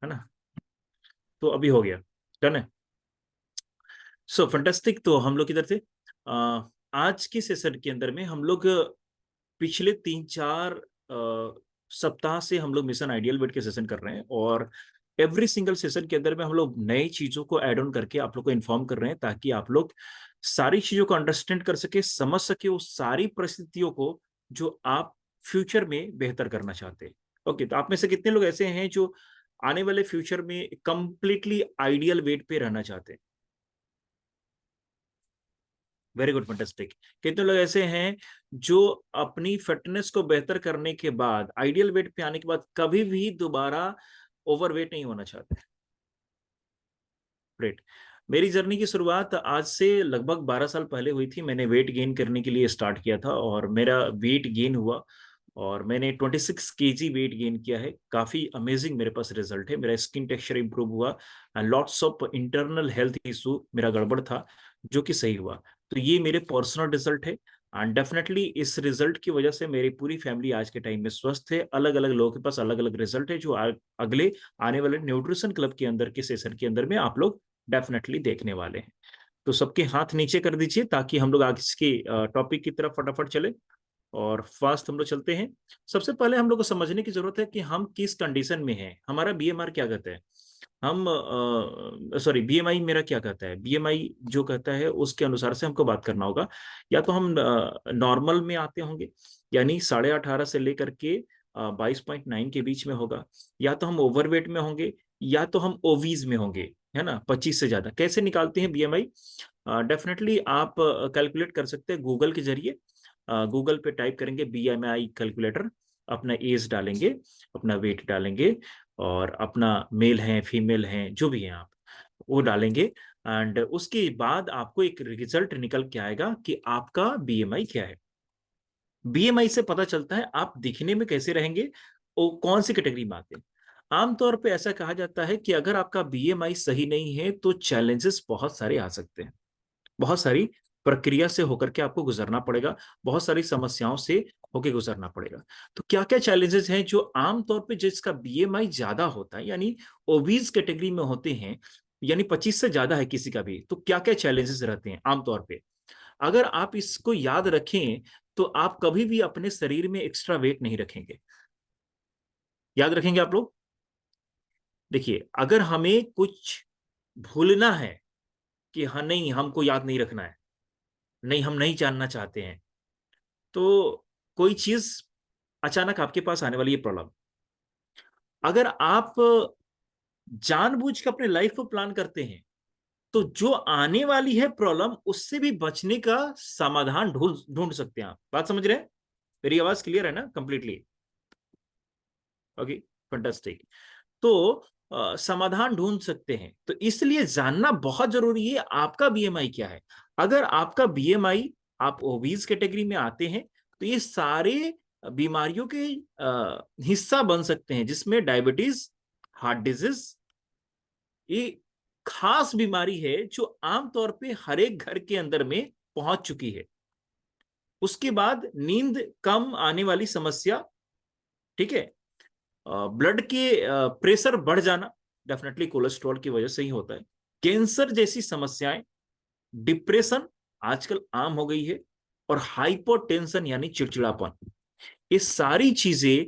है ना। तो अभी हो गया, डन है। सो फंटास्टिक। तो हम लोग इधर थे आज के सेशन के अंदर में हम लोग पिछले 3-4 सप्ताह से हम लोग मिशन आइडियल वेट के सेशन कर रहे हैं, और एवरी सिंगल सेशन के अंदर में हम लोग नई चीजों को ऐड ऑन करके आप लोग को इन्फॉर्म कर रहे हैं, ताकि आप लोग सारी चीजों को अंडरस्टैंड कर सके, समझ सके उस सारी परिस्थितियों को जो आप फ्यूचर में बेहतर करना चाहते हैं। ओके, तो आप में से कितने लोग ऐसे हैं जो आने वाले फ्यूचर में कंप्लीटली आइडियल वेट पे रहना चाहते हैं? Very good, fantastic. कितने लोग ऐसे हैं जो अपनी फिटनेस को बेहतर करने के बाद, आइडियल वेट पे आने के बाद, कभी भी दोबारा ओवरवेट नहीं होना चाहते? ग्रेट। मेरी जर्नी की शुरुआत आज से लगभग 12 साल पहले हुई थी। मैंने वेट गेन करने के लिए स्टार्ट किया था और मेरा वेट गेन हुआ, और मैंने 26 केजी वेट गेन किया है। काफी अमेजिंग मेरे पास रिजल्ट है। मेरा स्किन टेक्सचर इंप्रूव हुआ and lots of internal health issue मेरा गड़बड़ था, जो कि सही हुआ। तो ये मेरे पर्सनल रिजल्ट है, एंड डेफिनेटली इस रिजल्ट की वजह से मेरी पूरी फैमिली आज के टाइम में स्वस्थ है। अलग अलग लोगों के पास अलग अलग रिजल्ट है, जो अगले आने वाले न्यूट्रिशन क्लब के अंदर के सेशन के अंदर में आप लोग डेफिनेटली देखने वाले हैं। तो सबके हाथ नीचे कर दीजिए, ताकि हम लोग आगे की टॉपिक की तरफ फटाफट चले और फास्ट हम लोग चलते हैं। सबसे पहले हम लोग को समझने की जरूरत है कि हम किस कंडीशन में हैं। हमारा बीएमआर क्या कहता है, हम सॉरी बीएमआई मेरा क्या कहता है, बीएमआई जो कहता है उसके अनुसार से हमको बात करना होगा। या तो हम नॉर्मल में आते होंगे, यानी 18.5 से लेकर के 22.9 के बीच में होगा, या तो हम ओवरवेट में होंगे, या तो हम ओवीज में होंगे, है ना, 25 से ज्यादा। कैसे निकालते हैं बीएमआई? डेफिनेटली आप कैलकुलेट कर सकते हैं गूगल के जरिए। गूगल पे टाइप करेंगे बीएमआई कैलकुलेटर, अपना एज डालेंगे, अपना वेट डालेंगे, और अपना मेल है फीमेल है जो भी है आप वो डालेंगे, एंड उसके बाद आपको एक रिजल्ट निकल के आएगा कि आपका बीएमआई क्या है। बीएमआई से पता चलता है आप दिखने में कैसे रहेंगे, वो कौन सी कैटेगरी में आते हैं। आमतौर पे ऐसा कहा जाता है कि अगर आपका बीएमआई सही नहीं है तो चैलेंजेस बहुत सारे आ सकते हैं, बहुत सारी प्रक्रिया से होकर के आपको गुजरना पड़ेगा, बहुत सारी समस्याओं से होकर गुजरना पड़ेगा। तो क्या क्या चैलेंजेस हैं जो आमतौर पे जिसका बीएमआई ज्यादा होता है, यानी ओबीज कैटेगरी में होते हैं, यानी 25 से ज्यादा है किसी का भी, तो क्या क्या चैलेंजेस रहते हैं आमतौर पे? अगर आप इसको याद रखें तो आप कभी भी अपने शरीर में एक्स्ट्रा वेट नहीं रखेंगे। याद रखेंगे आप लोग? देखिए, अगर हमें कुछ भूलना है कि हाँ नहीं हमको याद नहीं रखना है, नहीं हम नहीं जानना चाहते हैं, तो कोई चीज अचानक आपके पास आने वाली है प्रॉब्लम, अगर आप जानबूझ के अपने लाइफ को प्लान करते हैं, तो जो आने वाली है प्रॉब्लम उससे भी बचने का समाधान ढूंढ ढूंढ सकते हैं आप। बात समझ रहे हैं? मेरी आवाज क्लियर है ना कंप्लीटली? Okay, fantastic. तो समाधान ढूंढ सकते हैं, तो इसलिए जानना बहुत जरूरी है आपका बीएमआई क्या है। अगर आपका बीएमआई, आप ओबीज कैटेगरी में आते हैं, तो ये सारे बीमारियों के हिस्सा बन सकते हैं, जिसमें डायबिटीज, हार्ट डिजीज, ये खास बीमारी है जो आमतौर पे हर एक घर के अंदर में पहुंच चुकी है। उसके बाद नींद कम आने वाली समस्या, ठीक है, ब्लड के प्रेशर बढ़ जाना, डेफिनेटली कोलेस्ट्रॉल की वजह से ही होता है, कैंसर जैसी समस्याएं, डिप्रेशन आजकल आम हो गई है, और हाइपोटेंशन यानी चिड़चिड़ापन, ये सारी चीजें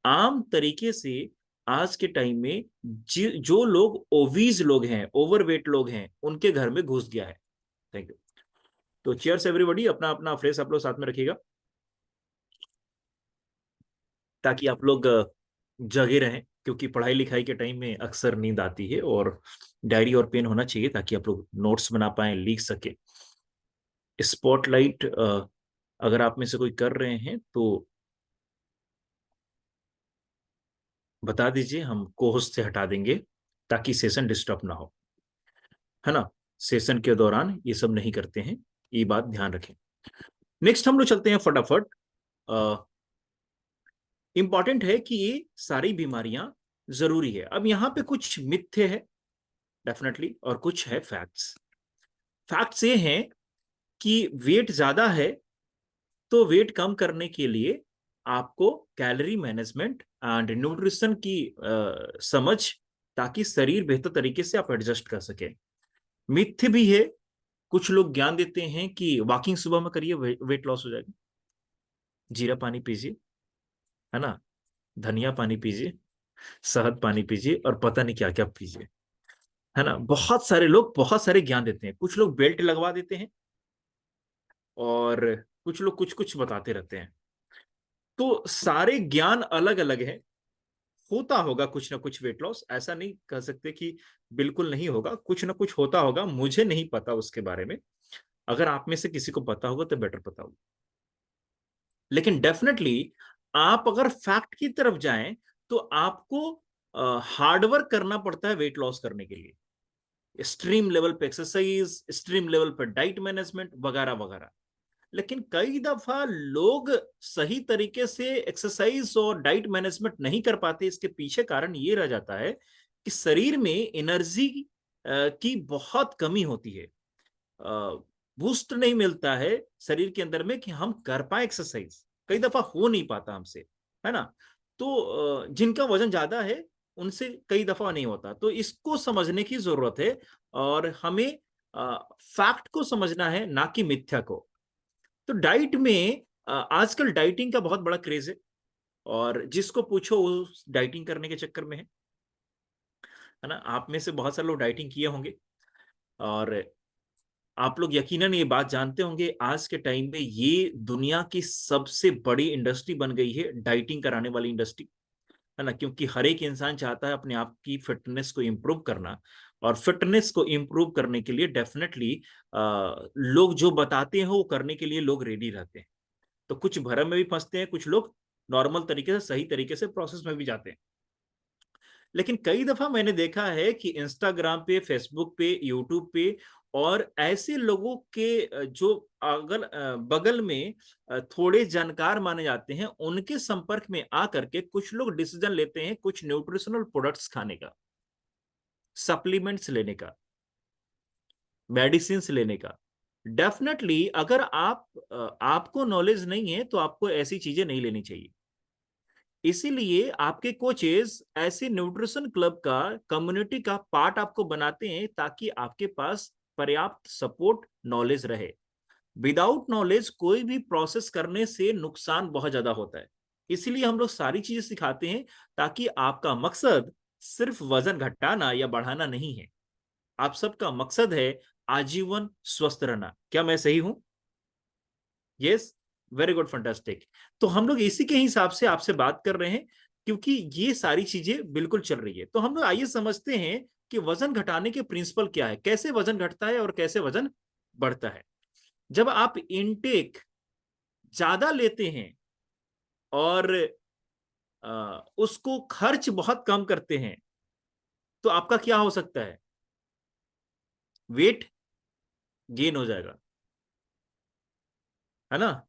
आम तरीके से आज के टाइम में जो लोग ओवीज लोग हैं, ओवरवेट लोग हैं, उनके घर में घुस गया है। Thank you. तो चीयर्स एवरीबॉडी, अपना अपना फ्रेश आप लोग साथ में रखिएगा, ताकि आप लोग जगे रहें, क्योंकि पढ़ाई लिखाई के टाइम में अक्सर नींद आती है, और डायरी और पेन होना चाहिए ताकि आप लोग नोट्स बना पाए, लिख सके। स्पॉटलाइट अगर आप में से कोई कर रहे हैं तो बता दीजिए, हम कोहोस्ट से हटा देंगे, ताकि सेशन डिस्टर्ब ना हो, है ना। सेशन के दौरान ये सब नहीं करते हैं, ये बात ध्यान रखें। नेक्स्ट हम लोग चलते हैं फटाफट। इंपॉर्टेंट है कि ये सारी बीमारियां जरूरी है। अब यहाँ पे कुछ मिथ्य है डेफिनेटली, और कुछ है फैक्ट्स। फैक्ट्स ये हैं कि वेट ज्यादा है तो वेट कम करने के लिए आपको कैलोरी मैनेजमेंट एंड न्यूट्रिशन की समझ ताकि शरीर बेहतर तरीके से आप एडजस्ट कर सके। मिथ्य भी है, कुछ लोग ज्ञान देते हैं कि वॉकिंग सुबह में करिए वेट लॉस हो जाएगा, जीरा पानी पीजिए, है ना, धनिया पानी पीजिए, शहद पानी पीजिए और पता नहीं क्या क्या पीजिए, है ना। बहुत सारे लोग बहुत सारे ज्ञान देते हैं, कुछ लोग बेल्ट लगवा देते हैं और कुछ लोग कुछ कुछ बताते रहते हैं। तो सारे ज्ञान अलग अलग है, होता होगा कुछ ना कुछ वेट लॉस, ऐसा नहीं कह सकते कि बिल्कुल नहीं होगा, कुछ ना कुछ होता होगा, मुझे नहीं पता उसके बारे में। अगर आप में से किसी को पता होगा तो बेटर पता होगा। लेकिन डेफिनेटली आप अगर फैक्ट की तरफ जाएं तो आपको हार्डवर्क करना पड़ता है वेट लॉस करने के लिए, एक्सट्रीम लेवल पे एक्सरसाइज, एक्सट्रीम लेवल पे डाइट मैनेजमेंट वगैरह वगैरह। लेकिन कई दफा लोग सही तरीके से एक्सरसाइज और डाइट मैनेजमेंट नहीं कर पाते, इसके पीछे कारण ये रह जाता है कि शरीर में एनर्जी की बहुत कमी होती है, बूस्ट नहीं मिलता है शरीर के अंदर में कि हम कर पाए एक्सरसाइज, कई दफा हो नहीं पाता हमसे, है ना। तो जिनका वजन ज्यादा है उनसे कई दफा नहीं होता, तो इसको समझने की जरूरत है और हमें फैक्ट को समझना है, ना कि मिथ्या को। तो डाइट में आजकल डाइटिंग का बहुत बड़ा क्रेज है और जिसको पूछो वो डाइटिंग करने के चक्कर में है ना। आप में से बहुत सारे लोग डाइटिंग किए होंगे और आप लोग यकीनन ये बात जानते होंगे, आज के टाइम में ये दुनिया की सबसे बड़ी इंडस्ट्री बन गई है, डाइटिंग कराने वाली इंडस्ट्री, है ना। क्योंकि हर एक इंसान चाहता है अपने आप की फिटनेस को इम्प्रूव करना, और फिटनेस को इम्प्रूव करने के लिए डेफिनेटली लोग जो बताते हैं वो करने के लिए लोग रेडी रहते हैं। तो कुछ भरम में भी फंसते हैं, कुछ लोग नॉर्मल तरीके से सही तरीके से प्रोसेस में भी जाते हैं। लेकिन कई दफा मैंने देखा है कि इंस्टाग्राम पे, फेसबुक पे, यूट्यूब पे और ऐसे लोगों के जो अगल बगल में थोड़े जानकार माने जाते हैं, उनके संपर्क में आकर के कुछ लोग डिसीजन लेते हैं कुछ न्यूट्रिशनल प्रोडक्ट्स खाने का, सप्लीमेंट्स लेने का, मेडिसिन लेने का। डेफिनेटली अगर आपको नॉलेज नहीं है तो आपको ऐसी चीजें नहीं लेनी चाहिए। इसीलिए आपके कोचेस ऐसे न्यूट्रिशन क्लब का, कम्युनिटी का पार्ट आपको बनाते हैं ताकि आपके पास पर्याप्त सपोर्ट नॉलेज रहे। विदाउट नॉलेज कोई भी प्रोसेस करने से नुकसान बहुत ज्यादा होता है। इसीलिए हम लोग सारी चीजें सिखाते हैं ताकि आपका मकसद सिर्फ वजन घटाना या बढ़ाना नहीं है, आप सबका मकसद है आजीवन स्वस्थ रहना। क्या मैं सही हूं? Yes, very good, fantastic. तो हम लोग इसी के हिसाब से आपसे बात कर रहे हैं, क्योंकि ये सारी चीजें बिल्कुल चल रही है। तो हम लोग आइए समझते हैं कि वजन घटाने के प्रिंसिपल क्या है, कैसे वजन घटता है और कैसे वजन बढ़ता है। जब आप इनटेक ज्यादा लेते हैं और उसको खर्च बहुत कम करते हैं तो आपका क्या हो सकता है? वेट गेन हो जाएगा, है ना।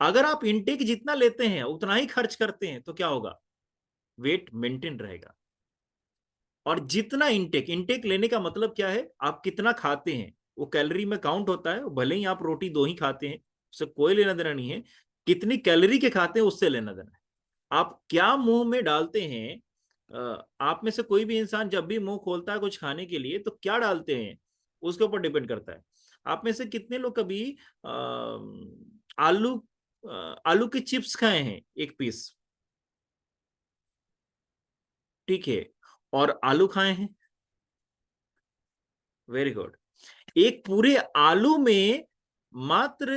अगर आप इनटेक जितना लेते हैं उतना ही खर्च करते हैं तो क्या होगा? वेट मेंटेन रहेगा। और जितना इनटेक, इनटेक लेने का मतलब क्या है, आप कितना खाते हैं वो कैलोरी में काउंट होता है। भले ही आप रोटी दो ही खाते हैं, उससे कोई लेना देना नहीं है, कितनी कैलोरी के खाते हैं उससे लेना देना है। आप क्या मुंह में डालते हैं, आप में से कोई भी इंसान जब भी मुंह खोलता है कुछ खाने के लिए तो क्या डालते हैं उसके ऊपर डिपेंड करता है। आप में से कितने लोग कभी आलू आलू के चिप्स खाए हैं, एक पीस, ठीक है, और आलू खाए हैं? Very good. एक पूरे आलू में मात्र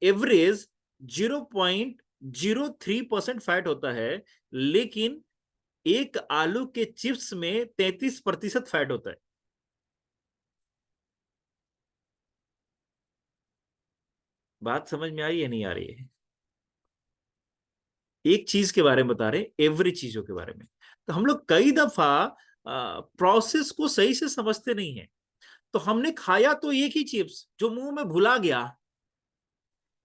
एवरेज 0.03% फैट होता है, लेकिन एक आलू के चिप्स में 33% फैट होता है। बात समझ में आ रही है नहीं आ रही है? एक चीज के बारे में बता रहे, एवरी चीजों के बारे में। तो हम लोग कई दफा प्रोसेस को सही से समझते नहीं है। तो हमने खाया तो एक ही चिप्स जो मुंह में भुला गया,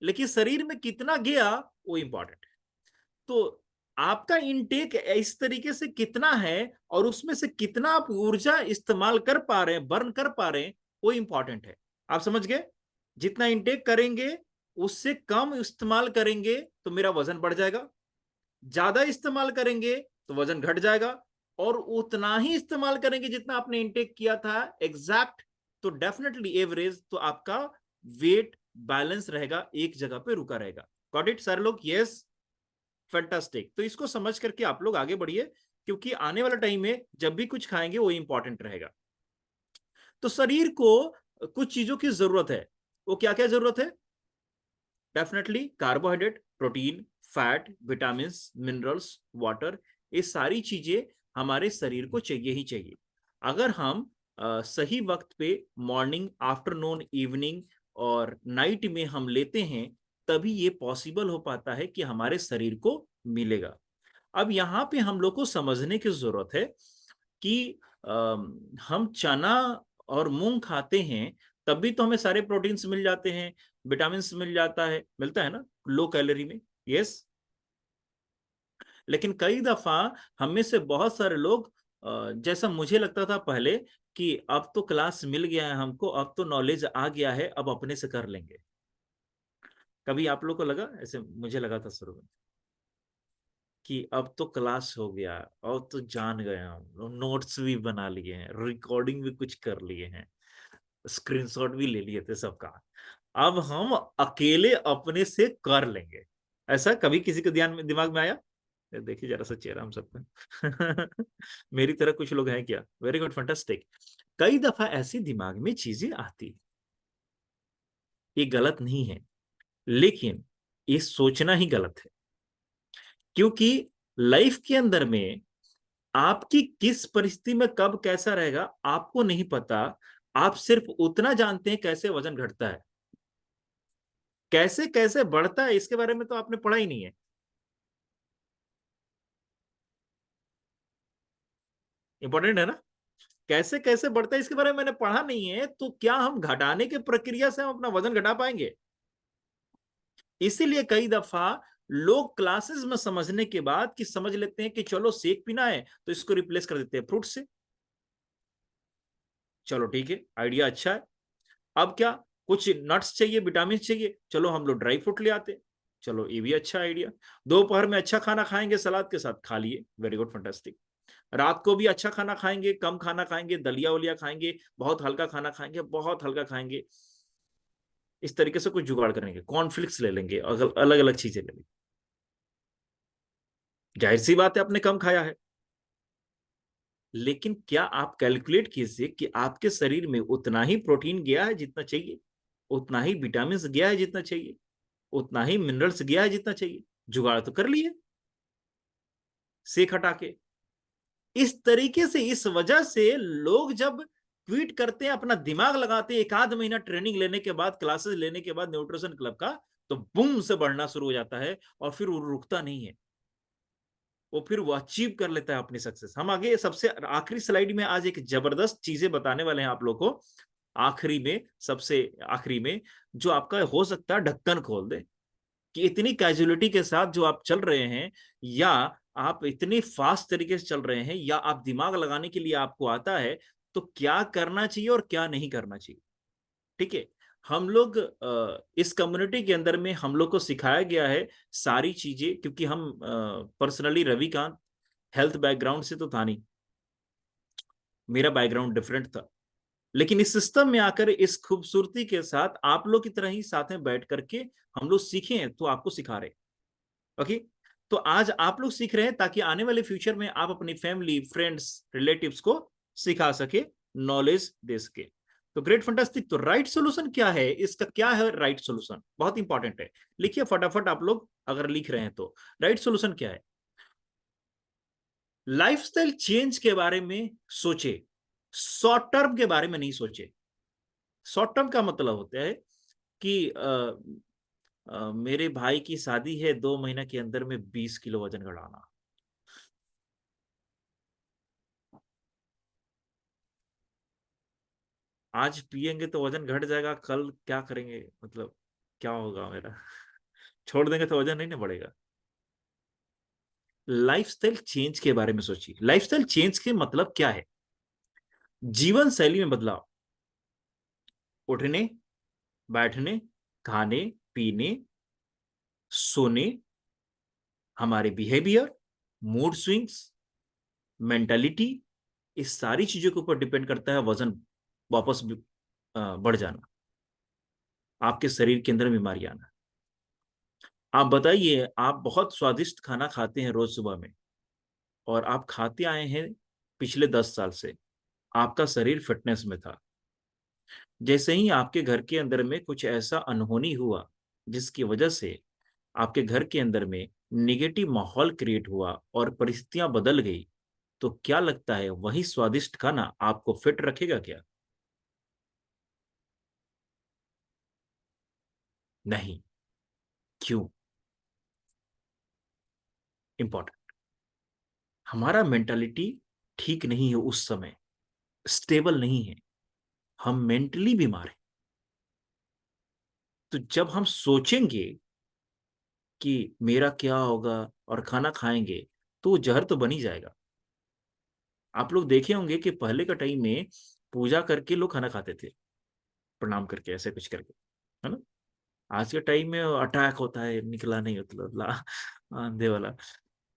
लेकिन शरीर में कितना गया वो इंपॉर्टेंट है। तो आपका इनटेक इस तरीके से कितना है और उसमें से कितना आप ऊर्जा इस्तेमाल कर पा रहे हैं, बर्न कर पा रहे हैं, वो इंपॉर्टेंट है। आप समझ गए? जितना इनटेक करेंगे उससे कम इस्तेमाल करेंगे तो मेरा वजन बढ़ जाएगा, ज्यादा इस्तेमाल करेंगे तो वजन घट जाएगा। और उतना ही इस्तेमाल करेंगे जितना आपने इंटेक किया था एग्जैक्ट, तो डेफिनेटली एवरेज, तो आपका वेट बैलेंस रहेगा, एक जगह पे रुका रहेगा। गॉट इट सर लोग? Yes, fantastic. तो इसको समझ करके आप लोग आगे बढ़िए, क्योंकि आने वाला टाइम में जब भी कुछ खाएंगे वो इंपॉर्टेंट रहेगा। तो शरीर को कुछ चीजों की जरूरत है, वो क्या क्या जरूरत है? Definitely carbohydrate, protein, fat, vitamin, minerals, water, ये सारी चीजें हमारे शरीर को चाहिए ही चाहिए। अगर हम सही वक्त पे मॉर्निंग, आफ्टरनून, इवनिंग और नाइट में हम लेते हैं, तभी ये पॉसिबल हो पाता है कि हमारे शरीर को मिलेगा। अब यहाँ पे हम लोग को समझने की जरूरत है कि हम चना और मूंग खाते हैं, तब भी तो हमें सारे प्रोटीन्स मिल जाते हैं, विटामिन मिल जाता है, मिलता है ना, लो कैलोरी में। यस। लेकिन कई दफा हम में से बहुत सारे लोग, जैसा मुझे लगता था पहले कि अब तो क्लास मिल गया है हमको, अब तो नॉलेज आ गया है, अब अपने से कर लेंगे। कभी आप लोग को लगा ऐसे? मुझे लगा था शुरू में कि अब तो क्लास हो गया, अब तो जान गए, हम नोट्स भी बना लिए हैं, रिकॉर्डिंग भी कुछ कर लिए हैं, स्क्रीनशॉट भी ले लिए थे सबका, अब हम अकेले अपने से कर लेंगे। ऐसा कभी किसी के ध्यान में, दिमाग में आया? देखिए जरा सा चेहरा हम सबका। मेरी तरह कुछ लोग हैं क्या? Very good, fantastic. कई दफा ऐसी दिमाग में चीजें आती, ये गलत नहीं है, लेकिन ये सोचना ही गलत है, क्योंकि लाइफ के अंदर में आपकी किस परिस्थिति में कब कैसा रहेगा आपको नहीं पता। आप सिर्फ उतना जानते हैं कैसे वजन घटता है, कैसे कैसे बढ़ता है इसके बारे में तो आपने पढ़ा ही नहीं है। इंपॉर्टेंट है ना, कैसे कैसे बढ़ता है इसके बारे में मैंने पढ़ा नहीं है, तो क्या हम घटाने की प्रक्रिया से हम अपना वजन घटा पाएंगे? इसीलिए कई दफा लोग क्लासेस में समझने के बाद कि समझ लेते हैं कि चलो शेक पीना है तो इसको रिप्लेस कर देते हैं फ्रूट से। चलो ठीक है, आइडिया अच्छा है। अब क्या, कुछ नट्स चाहिए, विटामिन चाहिए, चलो हम लोग ड्राई फ्रूट ले आते हैं। चलो ये भी अच्छा आइडिया। दोपहर में अच्छा खाना खाएंगे सलाद के साथ, खा लिए, वेरी गुड, फंटास्टिक। रात को भी अच्छा खाना खाएंगे, कम खाना खाएंगे, दलिया वलिया खाएंगे, बहुत हल्का खाना खाएंगे, बहुत हल्का खाएंगे। इस तरीके से कुछ जुगाड़ करेंगे, कॉर्नफ्लिक्स ले लेंगे, अलग अलग चीजें ले लेंगे। जाहिर सी बात है आपने कम खाया है, लेकिन क्या आप कैलकुलेट कीजिए कि आपके शरीर में उतना ही प्रोटीन गया है जितना चाहिए, उतना ही विटामिन गया है जितना चाहिए, उतना ही मिनरल्स गया है जितना चाहिए? जुगाड़ तो कर लिए सेक हटा के। इस तरीके से, इस वजह से लोग जब ट्वीट करते हैं, अपना दिमाग लगाते हैं, एक आध महीना ट्रेनिंग लेने के बाद, क्लासेस लेने के बाद न्यूट्रिशन क्लब का, तो बूम से बढ़ना शुरू हो जाता है, और फिर वो रुकता नहीं है, वो फिर वो अचीव कर लेता है अपनी सक्सेस। हम आगे सबसे आखिरी स्लाइड में आज एक जबरदस्त चीजें बताने वाले हैं आप लोग को, आखिरी में, सबसे आखिरी में, जो आपका हो सकता है ढक्कन खोल दे कि इतनी कैजुअलिटी के साथ जो आप चल रहे हैं, या आप इतनी फास्ट तरीके से चल रहे हैं, या आप दिमाग लगाने के लिए आपको आता है, तो क्या करना चाहिए और क्या नहीं करना चाहिए। ठीक है, हम लोग इस कम्युनिटी के अंदर में हम लोग को सिखाया गया है सारी चीजें, क्योंकि हम पर्सनली रविकांत हेल्थ बैकग्राउंड से तो था नहीं, मेरा बैकग्राउंड डिफरेंट था, लेकिन इस सिस्टम में आकर इस खूबसूरती के साथ आप लोग की तरह ही साथ में बैठ करके हम लोग सीखे हैं, तो आपको सिखा रहे। ओके, तो आज आप लोग सीख रहे हैं ताकि आने वाले फ्यूचर में आप अपनी फैमिली, फ्रेंड्स, रिलेटिव्स को सिखा सके, नॉलेज दे सके। तो ग्रेट, फंटास्टिक। तो राइट सॉल्यूशन क्या है, इसका क्या है राइट सॉल्यूशन, बहुत इंपॉर्टेंट है, लिखिए फटाफट आप लोग अगर लिख रहे हैं तो। राइट सॉल्यूशन क्या है? लाइफस्टाइल चेंज के बारे में सोचे, शॉर्ट टर्म के बारे में नहीं सोचे। शॉर्ट टर्म का मतलब होता है कि मेरे भाई की शादी है, 2 महीना के अंदर में 20 किलो वजन घटाना। आज पिएंगे तो वजन घट जाएगा, कल क्या करेंगे, मतलब क्या होगा मेरा? छोड़ देंगे तो वजन नहीं ना बढ़ेगा। लाइफस्टाइल चेंज के बारे में सोचिए। लाइफस्टाइल चेंज के मतलब क्या है? जीवन शैली में बदलाव, उठने, बैठने, खाने, पीने, सोने, हमारे बिहेवियर, मूड स्विंग्स, मेंटालिटी, इस सारी चीजों के ऊपर डिपेंड करता है वजन वापस बढ़ जाना, आपके शरीर के अंदर बीमारी आना। आप बताइए, आप बहुत स्वादिष्ट खाना खाते हैं रोज सुबह में, और आप खाते आए हैं पिछले 10 साल से, आपका शरीर फिटनेस में था। जैसे ही आपके घर के अंदर में कुछ ऐसा अनहोनी हुआ जिसकी वजह से आपके घर के अंदर में निगेटिव माहौल क्रिएट हुआ और परिस्थितियां बदल गई, तो क्या लगता है वही स्वादिष्ट खाना आपको फिट रखेगा क्या? नहीं। क्यों? इंपॉर्टेंट, हमारा मेंटालिटी ठीक नहीं है, उस समय स्टेबल नहीं है, हम मेंटली बीमार हैं। तो जब हम सोचेंगे कि मेरा क्या होगा और खाना खाएंगे, तो वो जहर तो बन ही जाएगा। आप लोग देखे होंगे कि पहले का टाइम में पूजा करके लोग खाना खाते थे, प्रणाम करके, ऐसे कुछ करके, है ना। आज के टाइम में अटैक होता है, निकला नहीं मतलब आंधे वाला।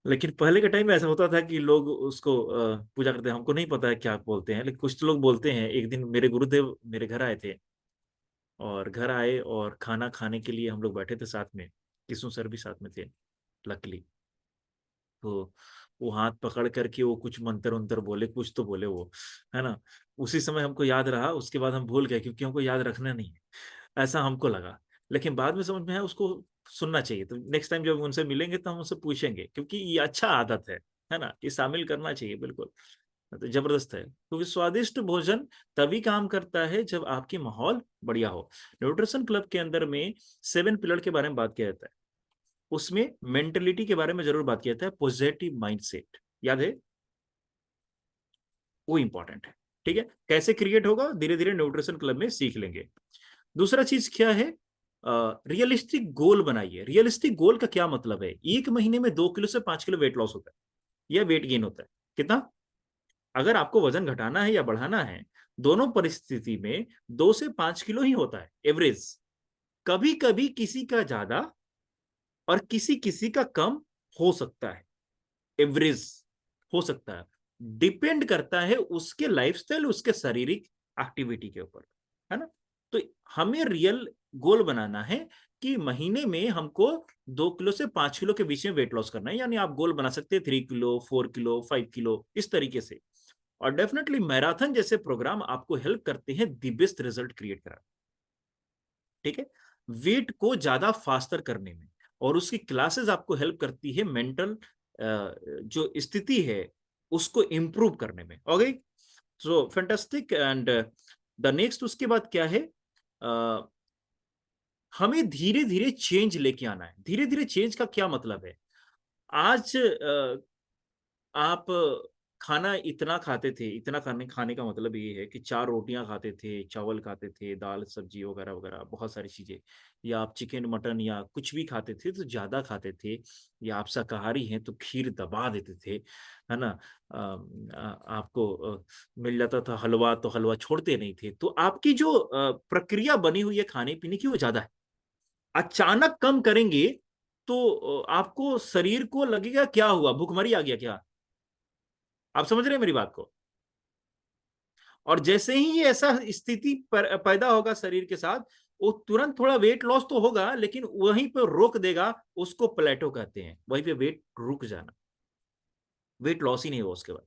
लेकिन पहले के टाइम में ऐसा होता था कि लोग उसको पूजा करते हैं, हमको नहीं पता है क्या बोलते हैं, लेकिन कुछ तो लोग बोलते हैं। एक दिन मेरे गुरुदेव मेरे घर आए थे, और घर आए और खाना खाने के लिए हम लोग बैठे थे साथ में, किशोर सर भी साथ में थे लकीली। तो वो हाथ पकड़ करके वो कुछ मंत्र उंतर बोले, कुछ तो बोले वो, है ना। उसी समय हमको याद रहा, उसके बाद हम भूल गए क्योंकि हमको याद रखना नहीं है, ऐसा हमको लगा। लेकिन बाद में समझ में आया उसको सुनना चाहिए, तो नेक्स्ट टाइम जब उनसे मिलेंगे तो हम उनसे पूछेंगे, क्योंकि ये अच्छा आदत है ना, ये शामिल करना चाहिए बिल्कुल। तो जबरदस्त है, क्योंकि स्वादिष्ट भोजन तभी काम करता है जब आपकी माहौल बढ़िया हो। न्यूट्रिशन क्लब के अंदर में 7 पिलर के बारे में बात किया जाता है, उसमें मेंटेलिटी के बारे में जरूर बात किया जाता है, पॉजिटिव माइंडसेट, याद है, वो इंपॉर्टेंट है। ठीक है, कैसे क्रिएट होगा धीरे धीरे न्यूट्रिशन क्लब में सीख लेंगे। दूसरा चीज क्या है, रियलिस्टिक गोल बनाइए। रियलिस्टिक गोल का क्या मतलब है? एक महीने में 2 किलो से 5 किलो वेट लॉस होता है या वेट गेन होता है, कितना? अगर आपको वजन घटाना है या बढ़ाना है, दोनों परिस्थिति में 2 से 5 किलो ही होता है एवरेज। कभी कभी किसी का ज्यादा और किसी किसी का कम हो सकता है, एवरेज हो सकता है, डिपेंड करता है उसके लाइफस्टाइल, उसके शारीरिक एक्टिविटी के ऊपर, है ना। तो हमें रियल गोल बनाना है कि महीने में हमको 2 किलो से 5 किलो के बीच में वेट लॉस करना है, यानी आप गोल बना सकते हैं 3 किलो, 4 किलो, 5 किलो, इस तरीके से। और डेफिनेटली मैराथन जैसे प्रोग्राम आपको हेल्प करते हैं दी बेस्ट रिजल्ट क्रिएट कराने, ठीक है, वेट को ज्यादा फास्टर करने में। और उसकी क्लासेस आपको हेल्प करती है मेंटल जो स्थिति है उसको इंप्रूव करने में। Okay, so fantastic. And the next उसके बाद क्या है, uh, हमें धीरे धीरे चेंज लेके आना है। धीरे धीरे चेंज का क्या मतलब है? आज आप खाना इतना खाते थे, इतना खाने खाने का मतलब ये है कि 4 रोटियां खाते थे, चावल खाते थे, दाल सब्जी वगैरह वगैरह बहुत सारी चीजें, या आप चिकन मटन या कुछ भी खाते थे तो ज्यादा खाते थे, या आप शाकाहारी हैं तो खीर दबा देते थे, है ना। आपको मिल जाता था हलवा तो हलवा छोड़ते नहीं थे। तो आपकी जो प्रक्रिया बनी हुई है खाने पीने की वो ज्यादा है। अचानक कम करेंगे तो आपको शरीर को लगेगा क्या हुआ, भूखमरी आ गया क्या? आप समझ रहे हैं मेरी बात को? और जैसे ही ये ऐसा स्थिति पैदा होगा शरीर के साथ, वो तुरंत थोड़ा वेट लॉस तो होगा, लेकिन वहीं पर रोक देगा, उसको प्लेटो कहते हैं, वहीं पे वेट रुक जाना, वेट लॉस ही नहीं हुआ उसके बाद।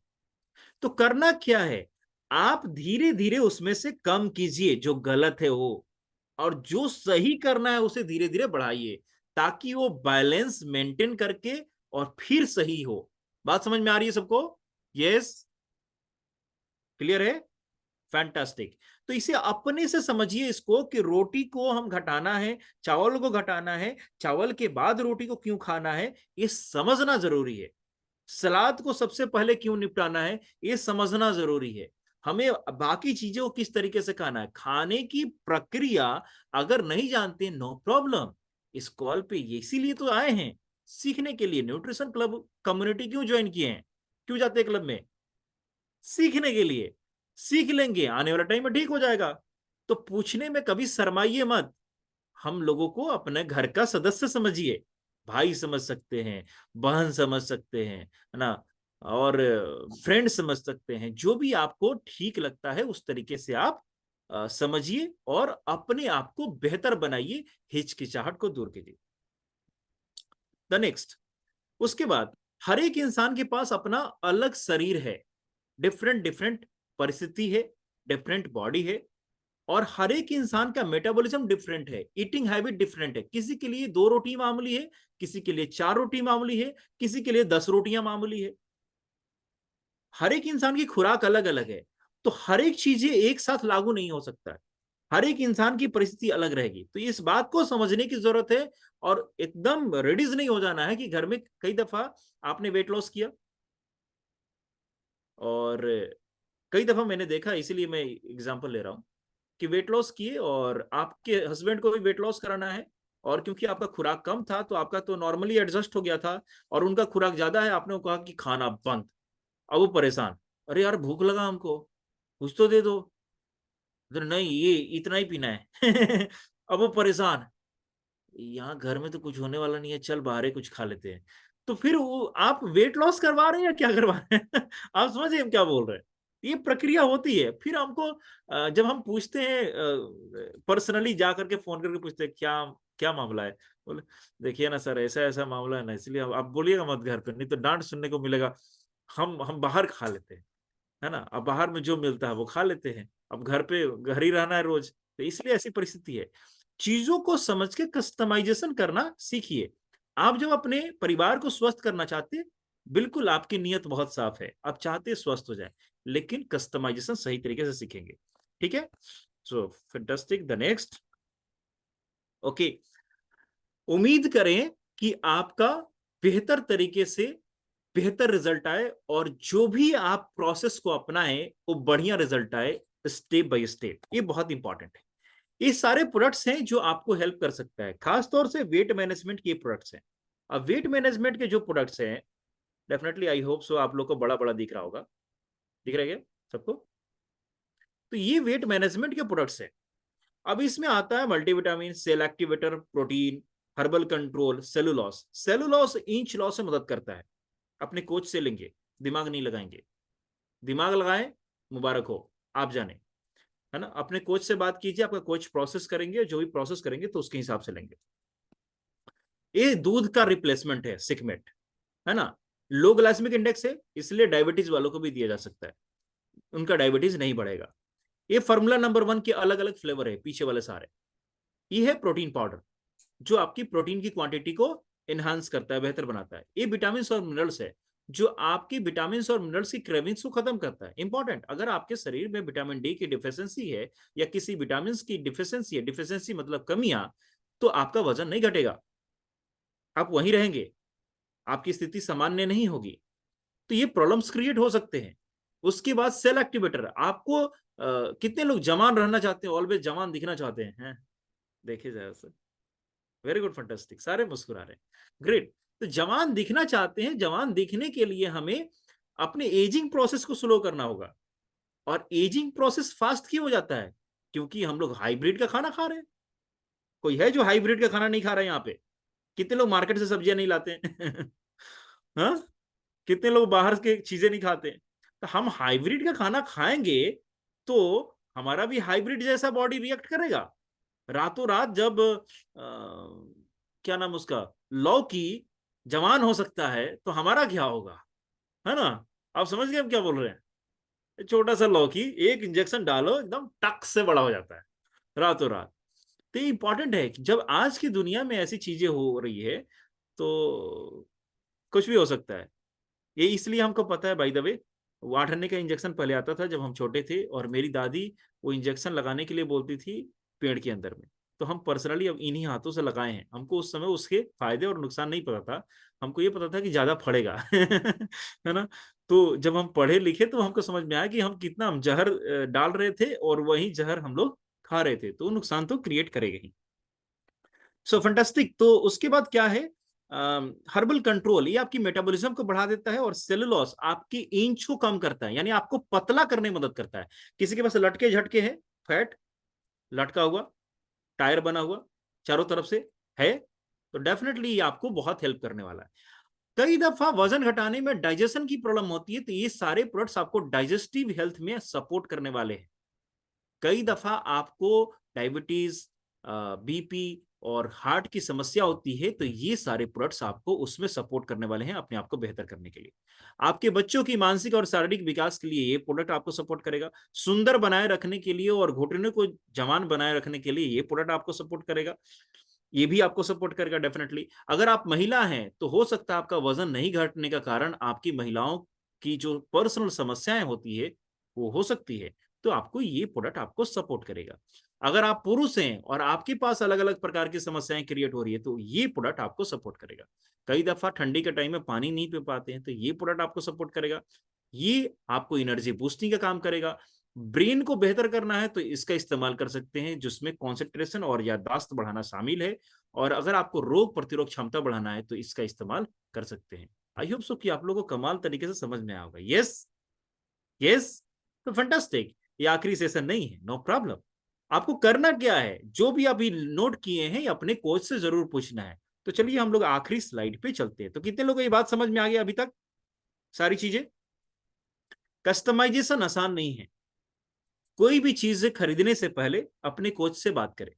तो करना क्या है, आप धीरे धीरे उसमें से कम कीजिए जो गलत है वो, और जो सही करना है उसे धीरे धीरे बढ़ाइए, ताकि वो बैलेंस मेंटेन करके और फिर सही हो। बात समझ में आ रही है सबको? यस, क्लियर है, फैंटास्टिक। तो इसे अपने से समझिए इसको कि रोटी को हम घटाना है, चावल को घटाना है, चावल के बाद रोटी को क्यों खाना है, ये समझना जरूरी है। सलाद को सबसे पहले क्यों निपटाना है, ये समझना जरूरी है। हमें बाकी चीजों को किस तरीके से खाना है, खाने की प्रक्रिया अगर नहीं जानते, नो प्रॉब्लम। इस कॉल पे इसीलिए तो आए हैं, सीखने के लिए। न्यूट्रिशन क्लब कम्युनिटी क्यों ज्वाइन किए हैं, क्यों जाते हैं क्लब में? सीखने के लिए। सीख लेंगे, आने वाला टाइम में ठीक हो जाएगा। तो पूछने में कभी शर्माइए मत। हम लोगों को अपने घर का सदस्य समझिए, भाई समझ सकते हैं, बहन समझ सकते हैं, है ना, और फ्रेंड समझ सकते हैं, जो भी आपको ठीक लगता है उस तरीके से आप समझिए और अपने आप को बेहतर बनाइए, हिचकिचाहट को दूर कीजिए। द नेक्स्ट, उसके बाद हर एक इंसान के पास अपना अलग शरीर है, डिफरेंट डिफरेंट परिस्थिति है, डिफरेंट बॉडी है, और हर एक इंसान का मेटाबॉलिज्म डिफरेंट है, ईटिंग हैबिट डिफरेंट है। किसी के लिए 2 रोटी मामूली है, किसी के लिए 4 रोटी मामूली है, किसी के लिए 10 रोटियां मामूली है। हर एक इंसान की खुराक अलग अलग है, तो हर एक चीजें एक साथ लागू नहीं हो सकता है, हर एक इंसान की परिस्थिति अलग रहेगी। तो इस बात को समझने की जरूरत है, और एकदम रेडीज नहीं हो जाना है कि घर में कई दफा आपने वेट लॉस किया, और कई दफा मैंने देखा, इसीलिए मैं एग्जांपल ले रहा हूं, कि वेट लॉस किए और आपके हस्बैंड को भी वेट लॉस कराना है, और क्योंकि आपका खुराक कम था तो आपका तो नॉर्मली एडजस्ट हो गया था, और उनका खुराक ज्यादा है, आपने कहा कि खाना बंद। अब वो परेशान, अरे यार भूख लगा हमको, कुछ तो दे दो। तो नहीं, ये इतना ही पीना है। अब वो परेशान, यहाँ घर में तो कुछ होने वाला नहीं है, चल बाहर ही कुछ खा लेते हैं। तो फिर वो आप वेट लॉस करवा रहे हैं या क्या करवा रहे हैं? आप समझिए हम क्या बोल रहे हैं। ये प्रक्रिया होती है। फिर हमको जब हम पूछते हैं, पर्सनली जा करके फोन करके पूछते हैं, क्या क्या मामला है, बोले देखिए ना सर, ऐसा ऐसा मामला है ना, इसलिए आप बोलिएगा मत घर पे, नहीं तो डांट सुनने को मिलेगा। हम बाहर खा लेते हैं, है ना, अब बाहर में जो मिलता है वो खा लेते हैं, अब घर पे घर ही रहना है रोज, तो इसलिए ऐसी परिस्थिति है। चीजों को समझ के कस्टमाइजेशन करना सीखिए। आप जब अपने परिवार को स्वस्थ करना चाहते हैं, बिल्कुल आपकी नीयत बहुत साफ है, आप चाहते हैं स्वस्थ हो जाए, लेकिन कस्टमाइजेशन सही तरीके से सीखेंगे। ठीक है, सो फैंटास्टिक। द नेक्स्ट, ओके, उम्मीद करें कि आपका बेहतर तरीके से बेहतर रिजल्ट आए, और जो भी आप प्रोसेस को अपनाएं वो बढ़िया रिजल्ट आए, स्टेप बाय स्टेप। ये बहुत इंपॉर्टेंट है। ये सारे प्रोडक्ट्स हैं जो आपको हेल्प कर सकता है, खासतौर से वेट मैनेजमेंट के प्रोडक्ट्स हैं। अब वेट मैनेजमेंट के जो प्रोडक्ट्स हैं, डेफिनेटली आई होप सो आप लोग को बड़ा बड़ा दिख रहा होगा, दिख रहा है क्या सबको? तो ये वेट मैनेजमेंट के प्रोडक्ट्स हैं। अब इसमें आता है multivitamin, cell activator, protein, herbal control, cellulose. Cellulose inch loss से मदद करता है। अपने कोच से लेंगे, दिमाग नहीं लगाएंगे। दिमाग लगाएं, मुबारक हो, आप जाने, है ना। अपने कोच से बात कीजिए, आपका कोच प्रोसेस करेंगे, जो भी प्रोसेस करेंगे तो उसके हिसाब से लेंगे। ये दूध का रिप्लेसमेंट है सिकमेट, है ना। लो ग्लाइसेमिक इंडेक्स है, इसलिए डायबिटीज वालों को भी दिया जा सकता है, उनका डायबिटीज नहीं बढ़ेगा। ये फार्मूला नंबर 1 के अलग अलग फ्लेवर है पीछे वाले सारे। ये है प्रोटीन पाउडर, जो आपकी प्रोटीन की क्वांटिटी को एनहांस करता है, बेहतर बनाता है। ये विटामिन और मिनरल्स है, जो आपकी विटामिन और मिनरल्स की क्रेविंग्स को खत्म करता है। इंपॉर्टेंट, अगर आपके शरीर में विटामिन डी की डिफिशियंसी है, या किसी विटामिन की डिफिशियंसी है, डिफिशियंसी मतलब कमियां, तो आपका वजन नहीं घटेगा, आप वहीं रहेंगे, आपकी स्थिति सामान्य नहीं होगी, तो ये प्रॉब्लम्स क्रिएट हो सकते हैं। उसके बाद सेल एक्टिवेटर, आपको कितने लोग जवान रहना चाहते हैं, ऑलवेज जवान दिखना चाहते हैं? देखिए जरा सर, वेरी गुड, फंटास्टिक, सारे मुस्कुरा रहे हैं, ग्रेट। तो जवान दिखना चाहते हैं, जवान दिखने के लिए हमें अपने एजिंग प्रोसेस को स्लो करना होगा। और एजिंग प्रोसेस फास्ट क्यों हो जाता है? क्योंकि हम लोग हाइब्रिड का खाना खा रहे हैं। कोई है जो हाइब्रिड का खाना नहीं खा रहा है यहाँ पे? कितने लोग मार्केट से सब्जियां नहीं लाते हैं? हाँ, कितने लोग बाहर के चीजें नहीं खाते हैं? तो हम हाइब्रिड का खाना खाएंगे तो हमारा भी हाइब्रिड जैसा बॉडी रिएक्ट करेगा। रातों रात जब क्या नाम उसका, लौकी जवान हो सकता है, तो हमारा क्या होगा, है ना। आप समझ गए हम क्या बोल रहे हैं? छोटा सा लौकी, एक इंजेक्शन डालो, एकदम टक से बड़ा हो जाता है रातों रात। तो ये इंपॉर्टेंट है कि जब आज की दुनिया में ऐसी चीजें हो रही है, तो कुछ भी हो सकता है। ये इसलिए हमको पता है, बाय द वे, 8 आने का इंजेक्शन पहले आता था जब हम छोटे थे, और मेरी दादी वो इंजेक्शन लगाने के लिए बोलती थी पेड़ के अंदर में। तो हम पर्सनली अब इन्हीं हाथों से लगाए हैं। हमको उस समय उसके फायदे और नुकसान नहीं पता था, हमको ये पता था कि ज्यादा फड़ेगा। है ना। तो जब हम पढ़े लिखे तो हमको समझ में आया कि हम जहर डाल रहे थे, और वही जहर हम लोग खा रहे थे, तो नुकसान तो क्रिएट करेगा ही। सो फंटास्टिक। तो उसके बाद क्या है, हर्बल कंट्रोल, ये आपकी मेटाबॉलिज्म को बढ़ा देता है, और सेलुलोस आपकी इंच को कम करता है, यानी आपको पतला करने में मदद करता है। किसी के पास लटके झटके है, फैट लटका हुआ, टायर बना हुआ चारों तरफ से है, तो डेफिनेटली ये आपको बहुत हेल्प करने वाला है। कई दफा वजन घटाने में डाइजेशन की प्रॉब्लम होती है, तो ये सारे प्रोडक्ट्स आपको डाइजेस्टिव हेल्थ में सपोर्ट करने वाले हैं। कई दफा आपको डायबिटीज, बीपी और हार्ट की समस्या होती है, तो ये सारे प्रोडक्ट्स आपको उसमें सपोर्ट करने वाले हैं अपने आप को बेहतर करने के लिए। आपके बच्चों की मानसिक और शारीरिक विकास के लिए ये प्रोडक्ट आपको सपोर्ट करेगा। सुंदर बनाए रखने के लिए और घुटने को जवान बनाए रखने के लिए ये प्रोडक्ट आपको सपोर्ट करेगा। ये भी आपको सपोर्ट करेगा डेफिनेटली। अगर आप महिला हैं तो हो सकता है आपका वजन नहीं घटने का कारण आपकी महिलाओं की जो पर्सनल समस्याएं होती है वो हो सकती है, तो आपको ये प्रोडक्ट आपको सपोर्ट करेगा। अगर आप पुरुष हैं और आपके पास अलग अलग प्रकार की समस्याएं क्रिएट हो रही है, तो ये प्रोडक्ट आपको सपोर्ट करेगा। कई दफा ठंडी के टाइम में पानी नहीं पी पाते हैं, तो ये प्रोडक्ट आपको सपोर्ट करेगा। ये आपको एनर्जी बूस्टिंग का काम करेगा। ब्रेन को बेहतर करना है तो इसका इस्तेमाल कर सकते हैं, जिसमें कॉन्सेंट्रेशन और याददाश्त बढ़ाना शामिल है। और अगर आपको रोग प्रतिरोध क्षमता बढ़ाना है तो इसका इस्तेमाल कर सकते हैं। आई होप सो कि आप लोगों को कमाल तरीके से समझ में आएगा। यस, यस, तो फैंटास्टिक। ये आखिरी सेशन नहीं है, नो प्रॉब्लम। आपको करना क्या है, जो भी अभी नोट किए हैं अपने कोच से जरूर पूछना है। तो चलिए हम लोग आखिरी स्लाइड पे चलते हैं। तो कितने लोगों को ये बात समझ में आ गई अभी तक सारी चीजें? कस्टमाइजेशन आसान नहीं है। कोई भी चीज खरीदने से पहले अपने कोच से बात करें।